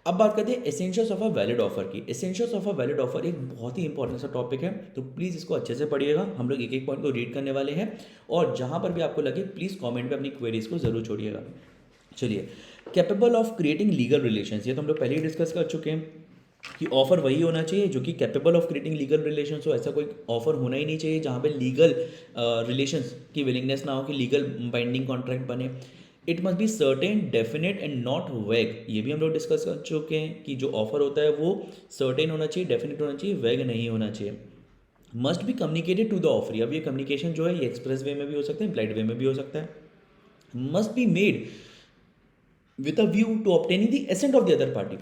अब बात करते हैं essentials of a valid offer की। Essentials of a valid offer एक बहुत ही इंपॉर्टेंट सा टॉपिक है, तो प्लीज़ इसको अच्छे से पढ़िएगा। हम लोग एक एक पॉइंट को रीड करने वाले हैं और जहाँ पर भी आपको लगे प्लीज़ कॉमेंट में अपनी क्वेरीज को ज़रूर छोड़िएगा। चलिए, capable of creating legal relations, ये तो हम लोग पहले ही डिस्कस कर चुके हैं कि ऑफर वही होना चाहिए जो कि capable of creating legal relations हो। ऐसा कोई ऑफर होना ही नहीं चाहिए जहाँ पे लीगल रिलेशंस की विलिंगनेस ना हो कि लीगल बाइंडिंग कॉन्ट्रैक्ट बने। It must be certain, definite and not वैग, ये भी हम लोग डिस्कस कर चुके हैं कि जो ऑफर होता है वो सर्टेन होना चाहिए, डेफिनेट होना चाहिए, वैग नहीं होना चाहिए। Must be communicated to the offer, अब ये कम्युनिकेशन जो है ये एक्सप्रेस वे में भी हो सकता है, इम्प्लाइड वे में भी हो सकता है। Must be made with a view to obtaining the assent of the other party,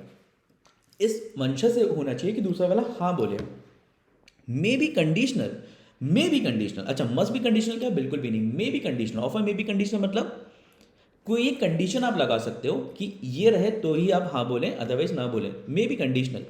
इस मंशा से होना चाहिए कि दूसरा वाला हाँ बोले। मे be conditional, may be conditional, अच्छा मस्ट बी कंडीशनल क्या, बिल्कुल भी नहीं। मे be conditional, offer may be conditional मतलब कोई एक कंडीशन आप लगा सकते हो कि ये रहे तो ही आप हाँ बोलें, अदरवाइज ना बोलें, may be conditional.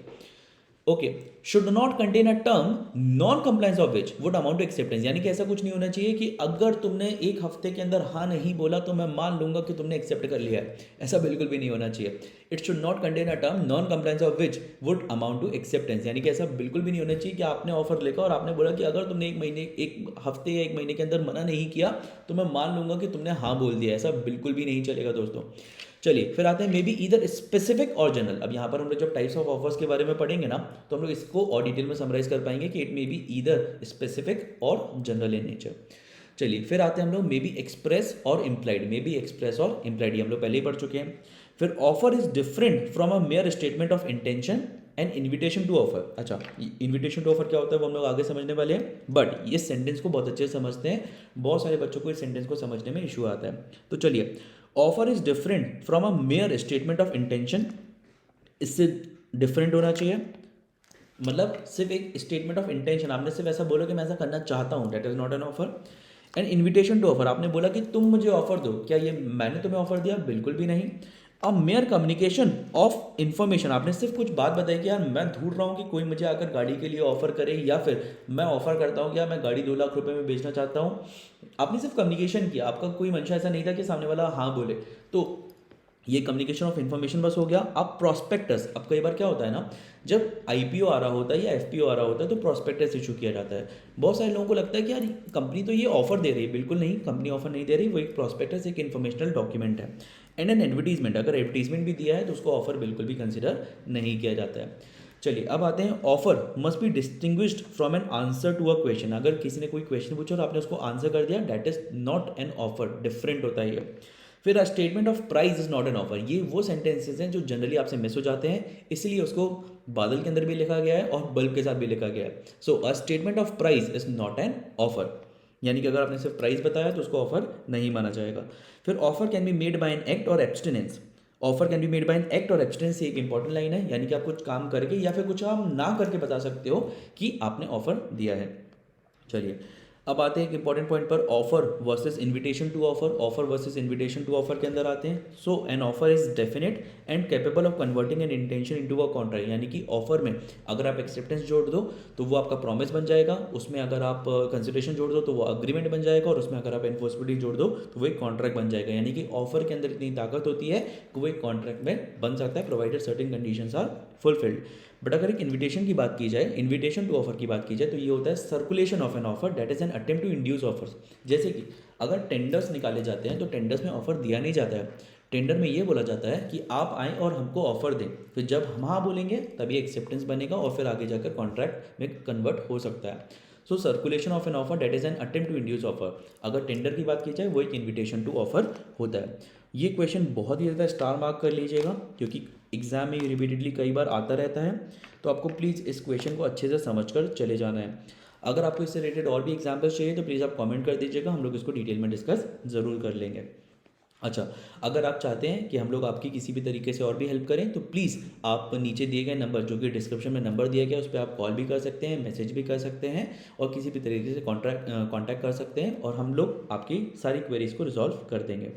Okay, should not contain a term non compliance of which would amount to acceptance, यानी कि ऐसा कुछ नहीं होना चाहिए कि अगर तुमने एक हफ्ते के अंदर हाँ नहीं बोला तो मैं मान लूंगा कि तुमने एक्सेप्ट कर लिया है, ऐसा बिल्कुल भी नहीं होना चाहिए। It should not contain a term non compliance of which would amount to acceptance, यानी कि ऐसा बिल्कुल भी नहीं होना चाहिए कि आपने ऑफर लेकर और आपने बोला कि अगर तुमने एक हफ्ते या एक महीने के अंदर मना नहीं किया तो मैं मान लूंगा कि तुमने हाँ बोल दिया, ऐसा बिल्कुल भी नहीं चलेगा दोस्तों। चलिए फिर आते हैं मे बी इधर स्पेसिफिक और जनरल। अब यहाँ पर हम लोग जब टाइप्स ऑफ ऑफर्स के बारे में पढ़ेंगे ना, तो हम लोग इसको और डिटेल में समराइज कर पाएंगे कि it may be either specific और जनरल इन नेचर। चलिए फिर आते हैं हम लोग मे बी एक्सप्रेस और इम्प्लाइड। मे बी एक्सप्रेस और इम्प्लाइड हम लोग पहले ही पढ़ चुके हैं। फिर offer is different from a mere statement of intention and invitation to offer. अच्छा, इन्विटेशन टू ऑफर क्या होता है वो हम लोग आगे समझने वाले हैं, बट ये सेंटेंस को बहुत अच्छे से समझते हैं, बहुत सारे बच्चों को इस सेंटेंस को समझने में इशू आता है। तो चलिए, offer is different from a mere statement of intention, इससे डिफरेंट होना चाहिए, मतलब सिर्फ एक स्टेटमेंट ऑफ इंटेंशन, आपने सिर्फ ऐसा बोला कि मैं ऐसा करना चाहता हूँ, that is not an offer. And invitation to offer, आपने बोला कि तुम मुझे ऑफर दो, क्या ये मैंने तुम्हें ऑफर दिया? बिल्कुल भी नहीं। अ मेयर कम्युनिकेशन ऑफ इन्फॉर्मेशन, आपने सिर्फ कुछ बात बताई कि यार मैं ढूंढ रहा हूँ कि कोई मुझे आकर गाड़ी के लिए ऑफर करे, या फिर मैं ऑफर करता हूँ कि यार मैं गाड़ी 2 लाख रुपए में बेचना चाहता हूँ। आपने सिर्फ कम्युनिकेशन किया, आपका कोई मंशा ऐसा नहीं था कि सामने वाला हाँ बोले। तो ये कम्युनिकेशन ऑफ इन्फॉर्मेशन बस हो गया। अब प्रॉस्पेक्टस, अब कई बार क्या होता है ना, जब आईपीओ आ रहा होता है या एफपीओ आ रहा होता है तो प्रॉस्पेक्टस इशू किया जाता है। बहुत सारे लोगों को लगता है कि यार कंपनी तो ये ऑफर दे रही है, बिल्कुल नहीं, कंपनी ऑफर नहीं दे रही, वो एक प्रॉस्पेक्टस, एक इन्फॉर्मेशनल डॉक्यूमेंट है। एंड एन एडवर्टीजमेंट, अगर एडवर्टीजमेंट भी दिया है तो उसको ऑफर बिल्कुल भी कंसिडर नहीं किया जाता है। चलिए अब आते हैं, offer must be distinguished from an answer to a question. अगर किसी ने कोई क्वेश्चन पूछा और आपने उसको आंसर कर दिया, that is not an offer, different होता है ये। फिर अ statement of price is not an offer, ये वो सेंटेंसेस हैं जो जनरली आपसे मिस हो जाते हैं, इसलिए उसको बादल के अंदर भी लिखा गया है और बल्ब के साथ भी लिखा गया है। So a statement of price is not an offer, यानी कि अगर आपने सिर्फ प्राइस बताया तो उसको ऑफर नहीं माना जाएगा। फिर offer can be made by an act or abstinence, offer can be made by an act or abstinence, एक इंपॉर्टेंट लाइन है, यानी कि आप कुछ काम करके या फिर कुछ काम ना करके बता सकते हो कि आपने ऑफर दिया है। चलिए अब आते हैं एक इंपॉर्टेंट पॉइंट पर, offer versus invitation to offer. Offer versus invitation to offer के अंदर आते हैं। So an offer is definite and capable of converting an intention into a contract, यानी कि ऑफर में अगर आप एक्सेप्टेंस जोड़ दो तो वो आपका प्रॉमिस बन जाएगा, उसमें अगर आप कंसिडरेशन जोड़ दो तो वो अग्रीमेंट बन जाएगा, और उसमें अगर आप एनफोर्सबिलिटी जोड़ दो तो वो एक कॉन्ट्रैक्ट बन जाएगा। यानी कि ऑफर के अंदर इतनी ताकत होती है कि वो एक कॉन्ट्रैक्ट में बन सकता है, provided certain conditions are fulfilled. But अगर एक इन्विटेशन की बात की जाए, इन्विटेशन टू ऑफर की बात की जाए, तो ये होता है circulation of an offer, that is an attempt to induce offers. जैसे कि अगर टेंडर्स निकाले जाते हैं तो टेंडर्स में ऑफर दिया नहीं जाता है, टेंडर में ये बोला जाता है कि आप आएँ और हमको ऑफर दें, फिर जब हम हाँ बोलेंगे तभी एक्सेप्टेंस बनेगा और फिर आगे जाकर कॉन्ट्रैक्ट में कन्वर्ट हो सकता है। So circulation of an offer that is an attempt to induce offer. अगर टेंडर की बात की जाए वो एक इन्विटेशन टू ऑफर होता है। ये क्वेश्चन बहुत ही ज़्यादा स्टार मार्क कर लीजिएगा, क्योंकि एग्जाम में रिपीटेडली कई बार आता रहता है, तो आपको प्लीज़ इस क्वेश्चन को अच्छे से समझ कर चले जाना है। अगर आपको इससे रिलेटेड और भी एग्जाम्पल्स चाहिए तो प्लीज़ आप कमेंट कर दीजिएगा, हम लोग इसको डिटेल में डिस्कस ज़रूर कर लेंगे। अच्छा, अगर आप चाहते हैं कि हम लोग आपकी किसी भी तरीके से और भी हेल्प करें तो प्लीज़ आप नीचे दिए गए नंबर, जो कि डिस्क्रिप्शन में नंबर दिया गया है, उस पर आप कॉल भी कर सकते हैं, मैसेज भी कर सकते हैं, और किसी भी तरीके से कांटेक्ट कर सकते हैं, और हम लोग आपकी सारी क्वेरीज को रिजॉल्व कर देंगे।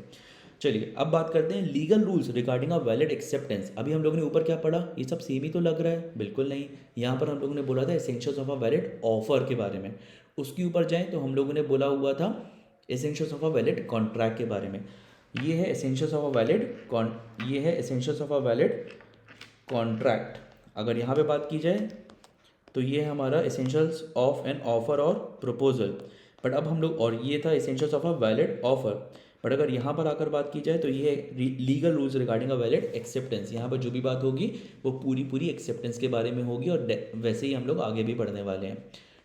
चलिए अब बात करते हैं legal rules regarding a valid acceptance. अभी हम लोगों ने ऊपर क्या पढ़ा, ये सब सेम ही तो लग रहा है, बिल्कुल नहीं। यहाँ पर हम लोगों ने बोला था essentials of a valid offer के बारे में, उसके ऊपर जाएँ तो हम लोगों ने बोला हुआ था essentials of a valid contract के बारे में। ये है एसेंशियल्स ऑफ अ वैलिड ये है essentials of a valid contract. अगर यहाँ पे बात की जाए तो ये है हमारा एसेंशियल्स ऑफ एन ऑफर और प्रपोजल। बट अब हम लोग, और ये था essentials of a valid offer, but अगर यहाँ पर आकर बात की जाए तो ये है legal rules regarding a valid acceptance. यहाँ पर जो भी बात होगी वो पूरी पूरी एक्सेप्टेंस के बारे में होगी, और वैसे ही हम लोग आगे भी बढ़ने वाले हैं।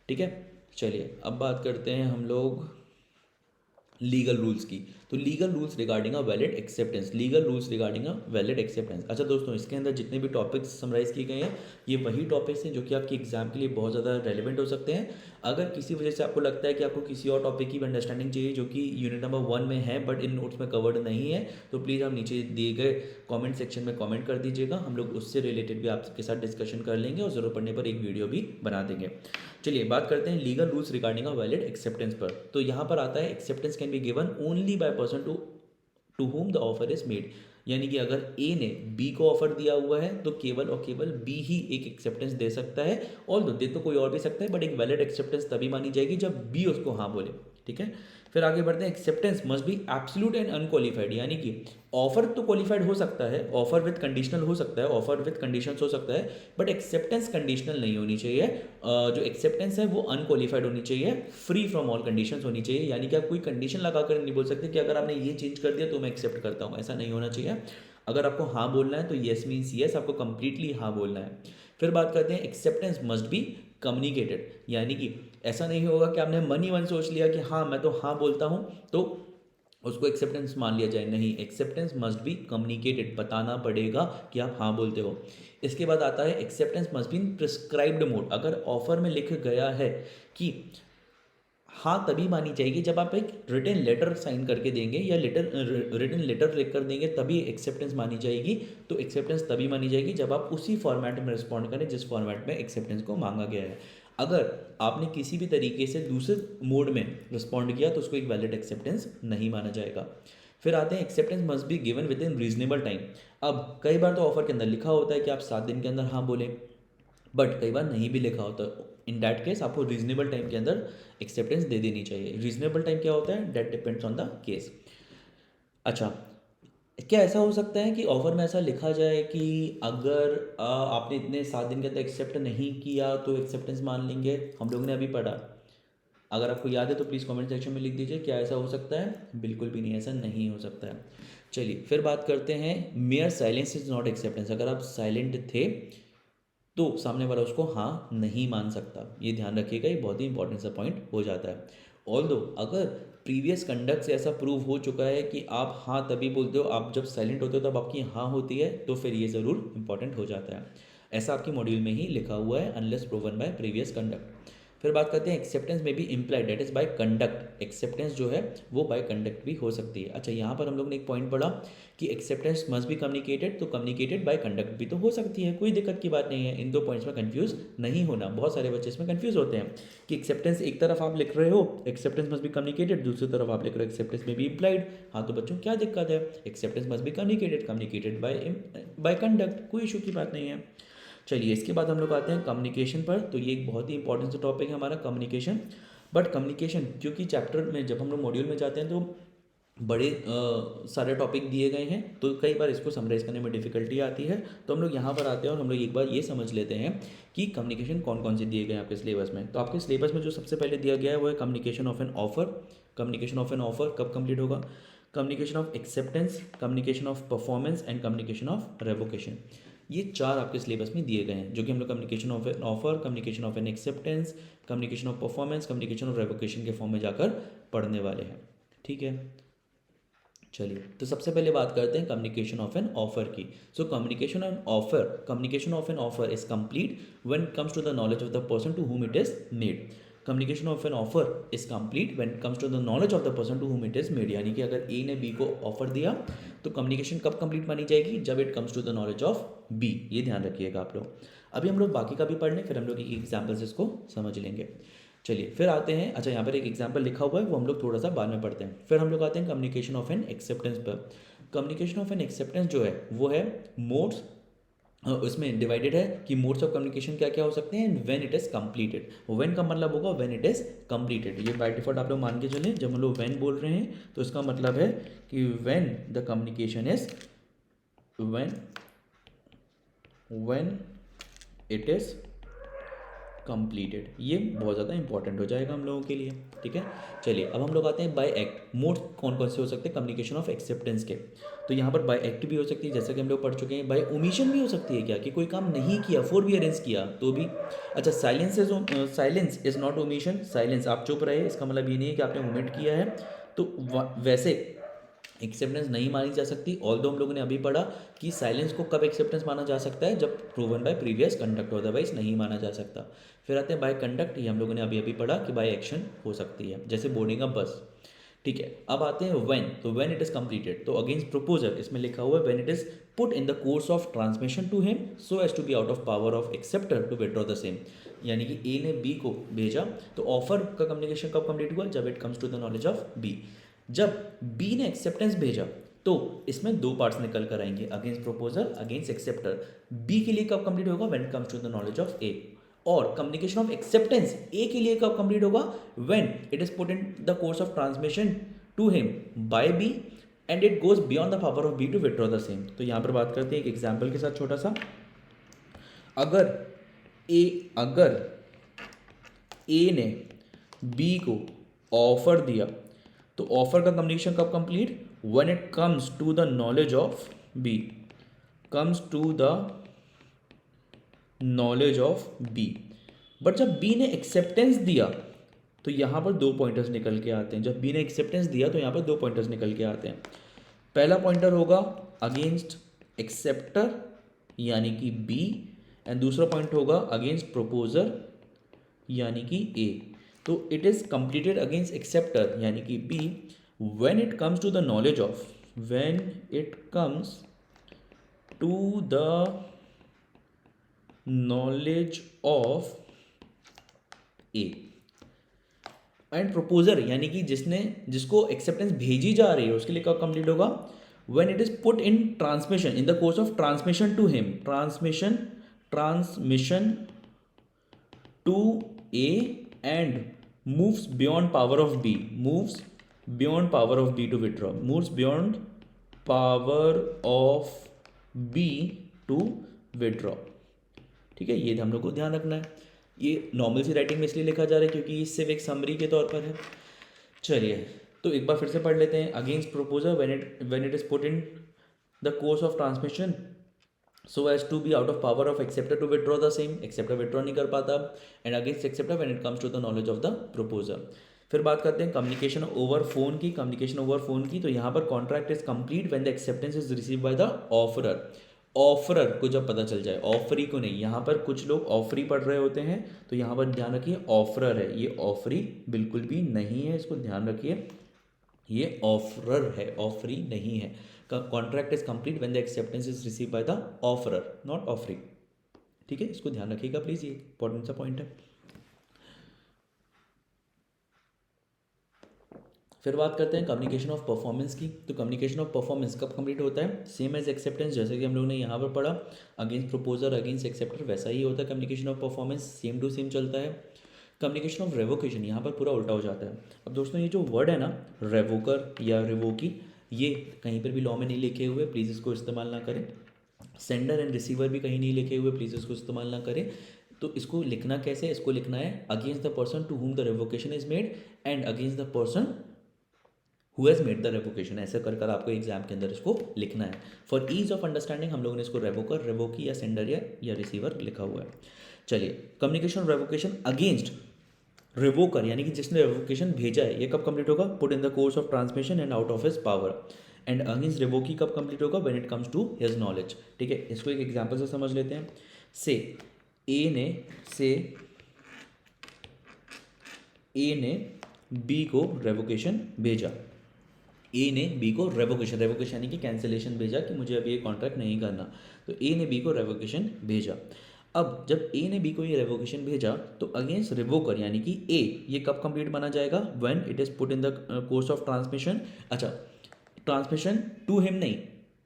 ठीक है, चलिए अब बात करते हैं हम लोग लीगल रूल्स की। तो legal rules regarding a valid acceptance, legal rules regarding a valid acceptance. अच्छा दोस्तों, इसके अंदर जितने भी टॉपिक्स समराइज किए गए हैं ये वही टॉपिक्स हैं जो कि आपके एग्जाम के लिए बहुत ज़्यादा रेलिवेंट हो सकते हैं। अगर किसी वजह से आपको लगता है कि आपको किसी और टॉपिक की भी अंडरस्टैंडिंग चाहिए जो कि यूनिट नंबर 1 में है बट इन नोट्स में कवर्ड नहीं है, तो प्लीज़ आप नीचे दिए गए कमेंट सेक्शन में कमेंट कर दीजिएगा, हम लोग उससे रिलेटेड भी आपके साथ डिस्कशन कर लेंगे और ज़रूरत पड़ने पर एक वीडियो भी बना देंगे। चलिए बात करते हैं legal rules regarding a valid acceptance पर। तो यहाँ पर आता है acceptance can be given only by person to to whom the offer is made. यानी कि अगर ए ने बी को ऑफर दिया हुआ है तो केवल और केवल बी ही एक एक्सेप्टेंस दे सकता है, और दे तो कोई और भी सकता है, बट एक वैलिड एक्सेप्टेंस तभी मानी जाएगी जब बी उसको हाँ बोले। ठीक है, फिर आगे बढ़ते हैं। Acceptance must be absolute and unqualified, यानी कि ऑफर तो क्वालिफाइड हो सकता है, ऑफर विद कंडीशनल हो सकता है, ऑफर विद कंडीशंस हो सकता है, बट एक्सेप्टेंस कंडीशनल नहीं होनी चाहिए। जो एक्सेप्टेंस है वो अनक्वालिफाइड होनी चाहिए, फ्री फ्रॉम ऑल कंडीशंस होनी चाहिए। यानी कि आप कोई कंडीशन लगा कर नहीं बोल सकते कि अगर आपने ये चेंज कर दिया तो मैं एक्सेप्ट करता हूँ, ऐसा नहीं होना चाहिए। अगर आपको हाँ बोलना है तो येस मीन्स येस, आपको कंप्लीटली हाँ बोलना है। फिर बात करते हैं एक्सेप्टेंस मस्ट बी कम्युनिकेटेड, यानी कि ऐसा नहीं होगा कि आपने मन ही मन सोच लिया कि हाँ मैं तो हाँ बोलता हूँ तो उसको एक्सेप्टेंस मान लिया जाए, नहीं, एक्सेप्टेंस मस्ट बी कम्युनिकेटेड, बताना पड़ेगा कि आप हाँ बोलते हो। इसके बाद आता है acceptance must be in prescribed mode. अगर ऑफर में लिख गया है कि हाँ तभी मानी जाएगी जब आप एक रिटन लेटर साइन करके देंगे या रिटन लेटर लिख कर देंगे, तभी एक्सेप्टेंस मानी जाएगी। तो एक्सेप्टेंस तभी मानी जाएगी जब आप उसी फॉर्मेट में रिस्पॉन्ड करें जिस फॉर्मेट में एक्सेप्टेंस को मांगा गया है। अगर आपने किसी भी तरीके से दूसरे मोड में रिस्पॉन्ड किया तो उसको एक वैलिड एक्सेप्टेंस नहीं माना जाएगा। फिर आते हैं acceptance must be given with in reasonable time. अब कई बार तो ऑफर के अंदर लिखा होता है कि आप 7 दिन के अंदर हाँ बोलें, बट कई बार नहीं भी लिखा होता। इन दैट केस आपको रीजनेबल टाइम के अंदर एक्सेप्टेंस दे देनी चाहिए। रीजनेबल टाइम क्या होता है, that depends on the case. अच्छा, क्या ऐसा हो सकता है कि ऑफर में ऐसा लिखा जाए कि अगर आपने इतने 7 दिन के अंदर एक्सेप्ट नहीं किया तो एक्सेप्टेंस मान लेंगे? हम लोगों ने अभी पढ़ा, अगर आपको याद है तो प्लीज़ कमेंट सेक्शन में लिख दीजिए, क्या ऐसा हो सकता है? बिल्कुल भी नहीं, ऐसा नहीं हो सकता है। चलिए फिर बात करते हैं mayor silence is not acceptance. अगर आप साइलेंट थे तो सामने वाला उसको हाँ नहीं मान सकता, ये ध्यान रखिएगा, ये बहुत ही इंपॉर्टेंट सा पॉइंट हो जाता है। ऑल्दो अगर प्रीवियस कंडक्ट से ऐसा प्रूव हो चुका है कि आप हाँ तभी बोलते हो, आप जब साइलेंट होते हो तब आपकी हाँ होती है, तो फिर ये ज़रूर इंपॉर्टेंट हो जाता है। ऐसा आपकी मॉड्यूल में ही लिखा हुआ है, unless proven by previous conduct. फिर बात करते हैं एक्सेप्टेंस में भी implied, that is by conduct. Acceptance जो है वो बाय कंडक्ट भी हो सकती है। अच्छा, यहाँ पर हम लोग ने एक पॉइंट पढ़ा कि एक्सेप्टेंस मस्ट बी कम्युनिकेटेड, तो कम्युनिकेटेड बाय कंडक्ट भी तो हो सकती है, कोई दिक्कत की बात नहीं है। इन दो पॉइंट्स में कंफ्यूज नहीं होना, बहुत सारे बच्चे इसमें कंफ्यूज होते हैं कि एक्सेप्टेंस एक तरफ आप लिख रहे हो एक्सेप्टेंस मस्ट बी कम्युनिकेटेड, दूसरी तरफ आप लिख रहे हो एक्सेप्टेंस में भी इम्प्लाइड। हाँ तो बच्चों क्या दिक्कत है, acceptance must be communicated, communicated by conduct, कोई इशू की बात नहीं है। चलिए इसके बाद हम लोग आते हैं कम्युनिकेशन पर। तो ये एक बहुत ही इंपॉर्टेंट सा टॉपिक है हमारा कम्युनिकेशन। बट कम्युनिकेशन क्योंकि चैप्टर में जब हम लोग मॉड्यूल में जाते हैं तो बड़े सारे टॉपिक दिए गए हैं, तो कई बार इसको समराइज करने में डिफिकल्टी आती है। तो हम लोग यहाँ पर आते हैं और हम लोग एक बार ये समझ लेते हैं कि कम्युनिकेशन कौन कौन से दिए गए हैं आपके सिलेबस में। तो आपके सिलेबस में जो सबसे पहले दिया गया है वो है communication of an offer. Communication of an offer कब कंप्लीट होगा? Communication of acceptance, communication of performance and communication of revocation. ये 4 आपके सिलेबस में दिए गए हैं, जो कि हम लोग communication of an offer, communication of N acceptance, communication of performance, communication of revocation के फॉर्म में जाकर पढ़ने वाले हैं। ठीक है, चलिए तो सबसे पहले बात करते हैं कम्युनिकेशन ऑफ एन ऑफर की। So communication of an offer is complete when it comes to the knowledge of the person to whom it is made. Communication of an offer is complete when it comes to the knowledge of the person to whom it is made. यानी कि अगर ए ने B को offer दिया तो communication कब complete मानी जाएगी? जब it comes to the knowledge of B. ये ध्यान रखिएगा आप लोग। अभी हम लोग बाकी का भी पढ़ लें, फिर हम लोग एक एग्जाम्पल से इसको समझ लेंगे। चलिए फिर आते हैं, अच्छा यहाँ पर एक एग्जाम्पल लिखा हुआ है वो हम लोग थोड़ा सा बाद में पढ़ते हैं। फिर हम लोग आते हैं कम्युनिकेशन ऑफ एन एक्सेप्टेंस पर। कम्युनिकेशन ऑफ एन एक्सेप्टेंस जो है वो है मोड्स, उसमें डिवाइडेड है कि मोड्स ऑफ कम्युनिकेशन क्या क्या हो सकते हैं, when it is completed. When का मतलब होगा व्हेन इट इज कंप्लीटेड। ये बाय डिफॉल्ट आप लोग मान के चलें, जब हम लोग व्हेन बोल रहे हैं तो इसका मतलब है कि when the communication is when it is completed. ये बहुत ज़्यादा इंपॉर्टेंट हो जाएगा हम लोगों के लिए। ठीक है, चलिए अब हम लोग आते हैं बाय एक्ट। मोड कौन कौन से हो सकते हैं कम्युनिकेशन ऑफ एक्सेप्टेंस के? तो यहाँ पर बाय एक्ट भी हो सकती है, जैसा कि हम लोग पढ़ चुके हैं। बाय ओमिशन भी हो सकती है, क्या कि कोई काम नहीं किया, फोरबियरेंस किया तो भी। अच्छा, silence is not omission. Silence, आप चुप रहे, इसका मतलब ये नहीं है कि आपने ओमिट किया है, तो वैसे एक्सेप्टेंस नहीं मानी जा सकती। ऑल्दो हम लोगों ने अभी पढ़ा कि साइलेंस को कब एक्सेप्टेंस माना जा सकता है, जब proven by previous conduct, otherwise नहीं माना जा सकता। फिर आते हैं बाय कंडक्ट, ये हम लोगों ने अभी अभी पढ़ा कि बाय एक्शन हो सकती है, जैसे बोर्डिंग अ बस। ठीक है, अब आते हैं व्हेन। तो व्हेन इट इज कंप्लीटेड, तो अगेंस्ट प्रपोजल इसमें लिखा हुआ है when it is put in the course of transmission to him so as to be out of power of acceptor to withdraw the same. यानी कि ए ने B को भेजा, तो ऑफर का कम्युनिकेशन कब कंप्लीट हुआ? जब it comes to the knowledge of B. जब बी ने एक्सेप्टेंस भेजा तो इसमें दो पार्ट्स निकल कर आएंगे, against proposer, against acceptor. B के लिए कब कंप्लीट होगा, when it comes to the knowledge of A. और कम्युनिकेशन ऑफ एक्सेप्टेंस ए के लिए कब कंप्लीट होगा, when it is put in the course of transmission to him by B and it goes beyond the power of B to withdraw the same. तो यहाँ पर बात करते हैं एक एग्जाम्पल के साथ छोटा सा। अगर ए ने बी को ऑफर दिया, तो ऑफर का कम्युनिकेशन कब complete, when it comes to the knowledge of B, comes to the knowledge of B. But जब बी ने एक्सेप्टेंस दिया तो यहां पर दो पॉइंटर्स निकल के आते हैं। जब बी ने एक्सेप्टेंस दिया तो यहां पर दो पॉइंटर्स निकल के आते हैं। पहला पॉइंटर होगा अगेंस्ट एक्सेप्टर यानी कि बी, एंड दूसरा पॉइंट होगा अगेंस्ट प्रोपोजर यानी कि ए। तो it is completed against acceptor यानी कि B when it comes to the knowledge of, when it comes to the knowledge of A. And proposer यानी कि जिसको एक्सेप्टेंस भेजी जा रही है उसके लिए कब कंप्लीट होगा, when it is put in transmission, in the course of transmission to him, transmission to A and moves beyond power of B, moves beyond power of B to withdraw, moves beyond power of B to withdraw. ठीक है, ये हम लोग को ध्यान रखना है। ये नॉर्मल सी राइटिंग में इसलिए लिखा जा रहा है क्योंकि ये सिर्फ एक समरी के तौर पर है। चलिए तो एक बार फिर से पढ़ लेते हैं। Against proposer when it is put in the course of transmission so as to be out of power of acceptor to withdraw the same, acceptor withdraw नहीं कर पाता। And against acceptor when it comes to the knowledge of the proposer. फिर बात करते हैं communication over phone की। Communication over phone की तो यहाँ पर contract is complete when the acceptance is receive by the offeror. Offeror को जब पता चल जाए, ऑफरी को नहीं। यहाँ पर कुछ लोग ऑफरी पढ़ रहे होते हैं तो यहाँ पर ध्यान रखिए ऑफरर है, ये ऑफरी बिल्कुल भी नहीं है, इसको ध्यान रखिए, ये ऑफरर है, ऑफरी नहीं है। Contract is complete when the acceptance is receive by the offeror, not offeree. ठीक है, इसको ध्यान रखिएगा प्लीज, ये इंपॉर्टेंट सा पॉइंट है। फिर बात करते हैं कम्युनिकेशन ऑफ परफॉर्मेंस की। तो कम्युनिकेशन ऑफ परफॉर्मेंस कब कंप्लीट होता है, सेम एज एक्सेप्टेंस, जैसे कि हम लोग ने यहाँ पर पढ़ा अगेंस्ट प्रोपोजर अगेंस्ट एक्सेप्टर, वैसा ही होता है communication of performance, same to same चलता है। कम्युनिकेशन ऑफ रेवोकेशन यहाँ पर पूरा उल्टा हो जाता है। अब दोस्तों ये जो वर्ड है ना रेवोकर या रिवोकी, ये कहीं पर भी लॉ में नहीं लिखे हुए, प्लीज़ इसको इस्तेमाल ना करें। सेंडर एंड रिसीवर भी कहीं नहीं लिखे हुए, प्लीज़ इसको इस्तेमाल ना करें। तो इसको लिखना कैसे, इसको लिखना है against the person to whom the revocation is made and against the person who has made the revocation, ऐसे कर कर आपको एग्जाम के अंदर इसको लिखना है। फॉर ईज ऑफ अंडरस्टैंडिंग हम लोगों ने इसको रेवोकर, रेवोकी या सेंडर या रिसीवर लिखा हुआ है। चलिए कम्युनिकेशन रेवोकेशन अगेंस्ट रिवोकर यानी कि जिसने रेवोकेशन भेजा है, ये कब कंप्लीट होगा, put in the course of transmission and out of his power. And against revokee कब कंप्लीट होगा, when it comes to his knowledge. ठीक है, इसको एक एग्जाम्पल से समझ लेते हैं। से ए ने बी को रेवोकेशन भेजा, ए ने बी को रेवोकेशन यानी कि कैंसिलेशन भेजा कि मुझे अभी ये कॉन्ट्रैक्ट नहीं करना। तो ए ने बी को रेवोकेशन भेजा। अब जब ए ने बी को ये रेवोकेशन भेजा तो अगेंस्ट रिवोकर यानी कि ए, ये कब कंप्लीट माना जाएगा, when it is put in the course of transmission. अच्छा, ट्रांसमिशन टू हिम नहीं,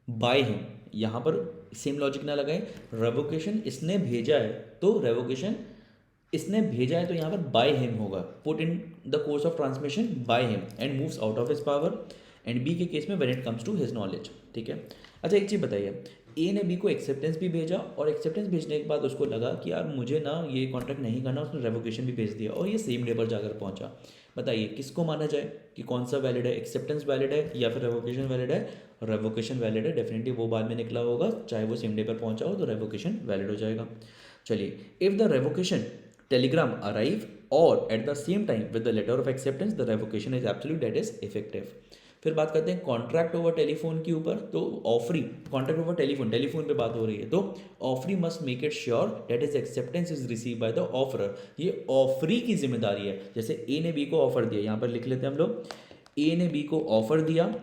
बाय हिम। यहाँ पर सेम लॉजिक ना लगाए, रेवोकेशन इसने भेजा है तो रेवोकेशन इसने भेजा है तो यहाँ पर बाय हिम होगा, put in the course of transmission by him and moves out of his power. And B के केस में when it comes to his knowledge. ठीक है, अच्छा एक चीज़ बताइए, ए ने बी को एक्सेप्टेंस भी भेजा और एक्सेप्टेंस भेजने के बाद उसको लगा कि यार मुझे ना ये कॉन्ट्रैक्ट नहीं करना, उसने रेवोकेशन भी भेज दिया और ये सेम डे पर जाकर पहुंचा। बताइए किसको माना जाए कि कौन सा वैलिड है, एक्सेप्टेंस वैलिड है या फिर रेवोकेशन वैलिड है। रेवोकेशन वैलिड है, डेफिनेटली वो बाद में निकला होगा, चाहे वो सेम डे पर पहुंचा हो तो रेवोकेशन वैलिड हो जाएगा। चलिए, if the revocation telegram arrive और at the same time with the letter of acceptance the revocation is absolute, that is effective. फिर बात करते हैं कॉन्ट्रैक्ट ओवर टेलीफोन के ऊपर। तो ऑफरी, कॉन्ट्रैक्ट ओवर टेलीफोन पे बात हो रही है, तो offeree must make it sure that is acceptance is receive by the offeror. ये ऑफरी की जिम्मेदारी है। जैसे ए ने बी को ऑफर दिया, यहाँ पर लिख लेते हैं हम लोग, ए ने बी को ऑफर दिया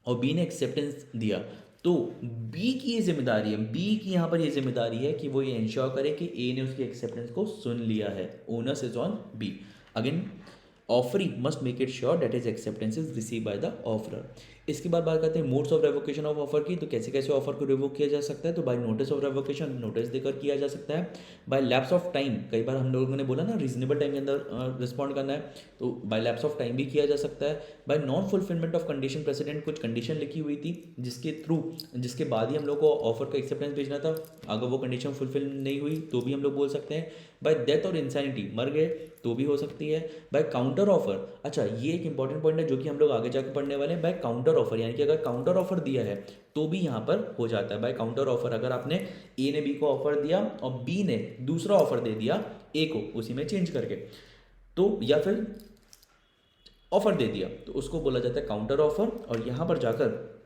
और बी ने एक्सेप्टेंस दिया, तो बी की ये जिम्मेदारी है, बी की यहाँ पर ये जिम्मेदारी है कि वो ये इंश्योर करे कि ए ने उसकी एक्सेप्टेंस को सुन लिया है। Onus is on B. Again offeree must make it sure that is acceptance is receive by the offerer. इसके बाद बात करते हैं modes of revocation of offer की। तो कैसे कैसे ऑफर को रिवोक किया जा सकता है, तो by notice of revocation, notice देकर किया जा सकता है। बाय लैप्स ऑफ टाइम, कई बार हम लोगों ने बोला ना रीजनेबल टाइम के अंदर रिस्पॉन्ड करना है, तो बाय लैप्स ऑफ टाइम भी किया जा सकता है। Bye non fulfilment of condition president, कुछ कंडीशन लिखी हुई थी जिसके बाद ही हम लोग को ऑफर का एक्सेप्टेंस भेजना था, अगर वो कंडीशन फुलफिल नहीं हुई तो भी हम लोग बोल सकते हैं। बाय डेथ और इंसैनिटी, मर गए तो भी हो सकती है। बाय काउंटर ऑफर, अच्छा ये एक इंपॉर्टेंट पॉइंट है जो कि हम लोग आगे जाकर पढ़ने वाले हैं। बाय काउंटर ऑफर, यानी कि अगर काउंटर ऑफर दिया है तो भी यहाँ पर हो जाता है। बाय काउंटर ऑफर, अगर आपने ए ने बी को ऑफर दिया और बी ने दूसरा ऑफर दे दिया ए को उसी में चेंज करके, तो या फिर ऑफर दे दिया, तो उसको बोला जाता है काउंटर ऑफर। और यहाँ पर जाकर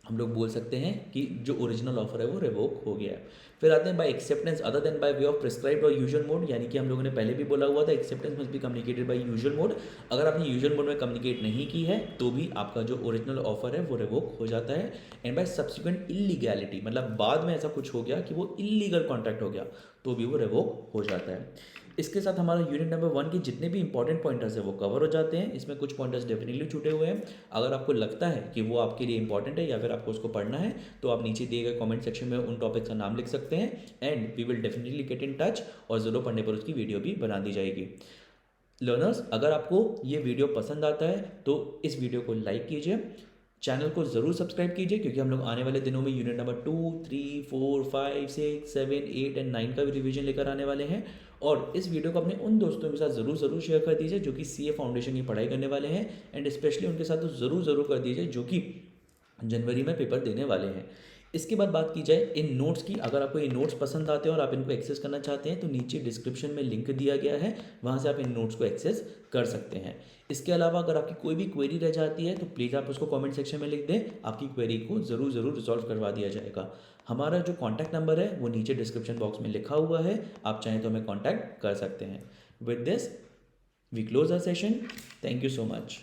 हम लोग बोल सकते हैं कि जो ओरिजिनल ऑफर है वो रिवोक हो गया है। फिर आते हैं by acceptance other than by way of prescribed और यूजुअल मोड, यानी कि हम लोगों ने पहले भी बोला हुआ था acceptance must be communicated bye usual mode. अगर आपने यूजुअल मोड में कम्युनिकेट नहीं की है तो भी आपका जो ओरिजिनल ऑफर है वो रिवोक हो जाता है। एंड बाय सब्सिक्वेंट इलीगैलिटी, मतलब बाद में ऐसा कुछ हो गया कि वो इलीगल कॉन्ट्रैक्ट हो गया तो भी वो रिवोक हो जाता है। इसके साथ हमारा यूनिट नंबर 1 के जितने भी इंपॉर्टेंट पॉइंटर्स है वो कवर हो जाते हैं। इसमें कुछ पॉइंटर्स डेफिनेटली छूटे हुए हैं, अगर आपको लगता है कि वो आपके लिए इंपॉर्टेंट है या फिर आपको उसको पढ़ना है तो आप नीचे दिए गए कमेंट सेक्शन में उन टॉपिक्स का नाम लिख सकते हैं and we will definitely get in touch, और ज़रूर पढ़ने पर उसकी वीडियो भी बना दी जाएगी। लर्नर्स, अगर आपको ये वीडियो पसंद आता है तो इस वीडियो को लाइक कीजिए, चैनल को ज़रूर सब्सक्राइब कीजिए, क्योंकि हम लोग आने वाले दिनों में यूनिट नंबर 2, 3, 4, 5, 6, 7, 8 एंड 9 का भी रिवीजन लेकर आने वाले हैं। और इस वीडियो को अपने उन दोस्तों के साथ ज़रूर शेयर कर दीजिए जो कि सीए फाउंडेशन की पढ़ाई करने वाले हैं, एंड स्पेशली उनके साथ तो ज़रूर कर दीजिए जो कि जनवरी में पेपर देने वाले हैं। इसके बाद बात की जाए इन नोट्स की, अगर आपको ये नोट्स पसंद आते हैं और आप इनको एक्सेस करना चाहते हैं तो नीचे डिस्क्रिप्शन में लिंक दिया गया है, वहाँ से आप इन नोट्स को एक्सेस कर सकते हैं। इसके अलावा अगर आपकी कोई भी क्वेरी रह जाती है तो प्लीज़ आप उसको कमेंट सेक्शन में लिख दें, आपकी क्वेरी को ज़रूर रिजॉल्व करवा दिया जाएगा। हमारा जो कॉन्टैक्ट नंबर है वो नीचे डिस्क्रिप्शन बॉक्स में लिखा हुआ है, आप चाहें तो हमें कॉन्टैक्ट कर सकते हैं। With this we close our session. Thank you so much.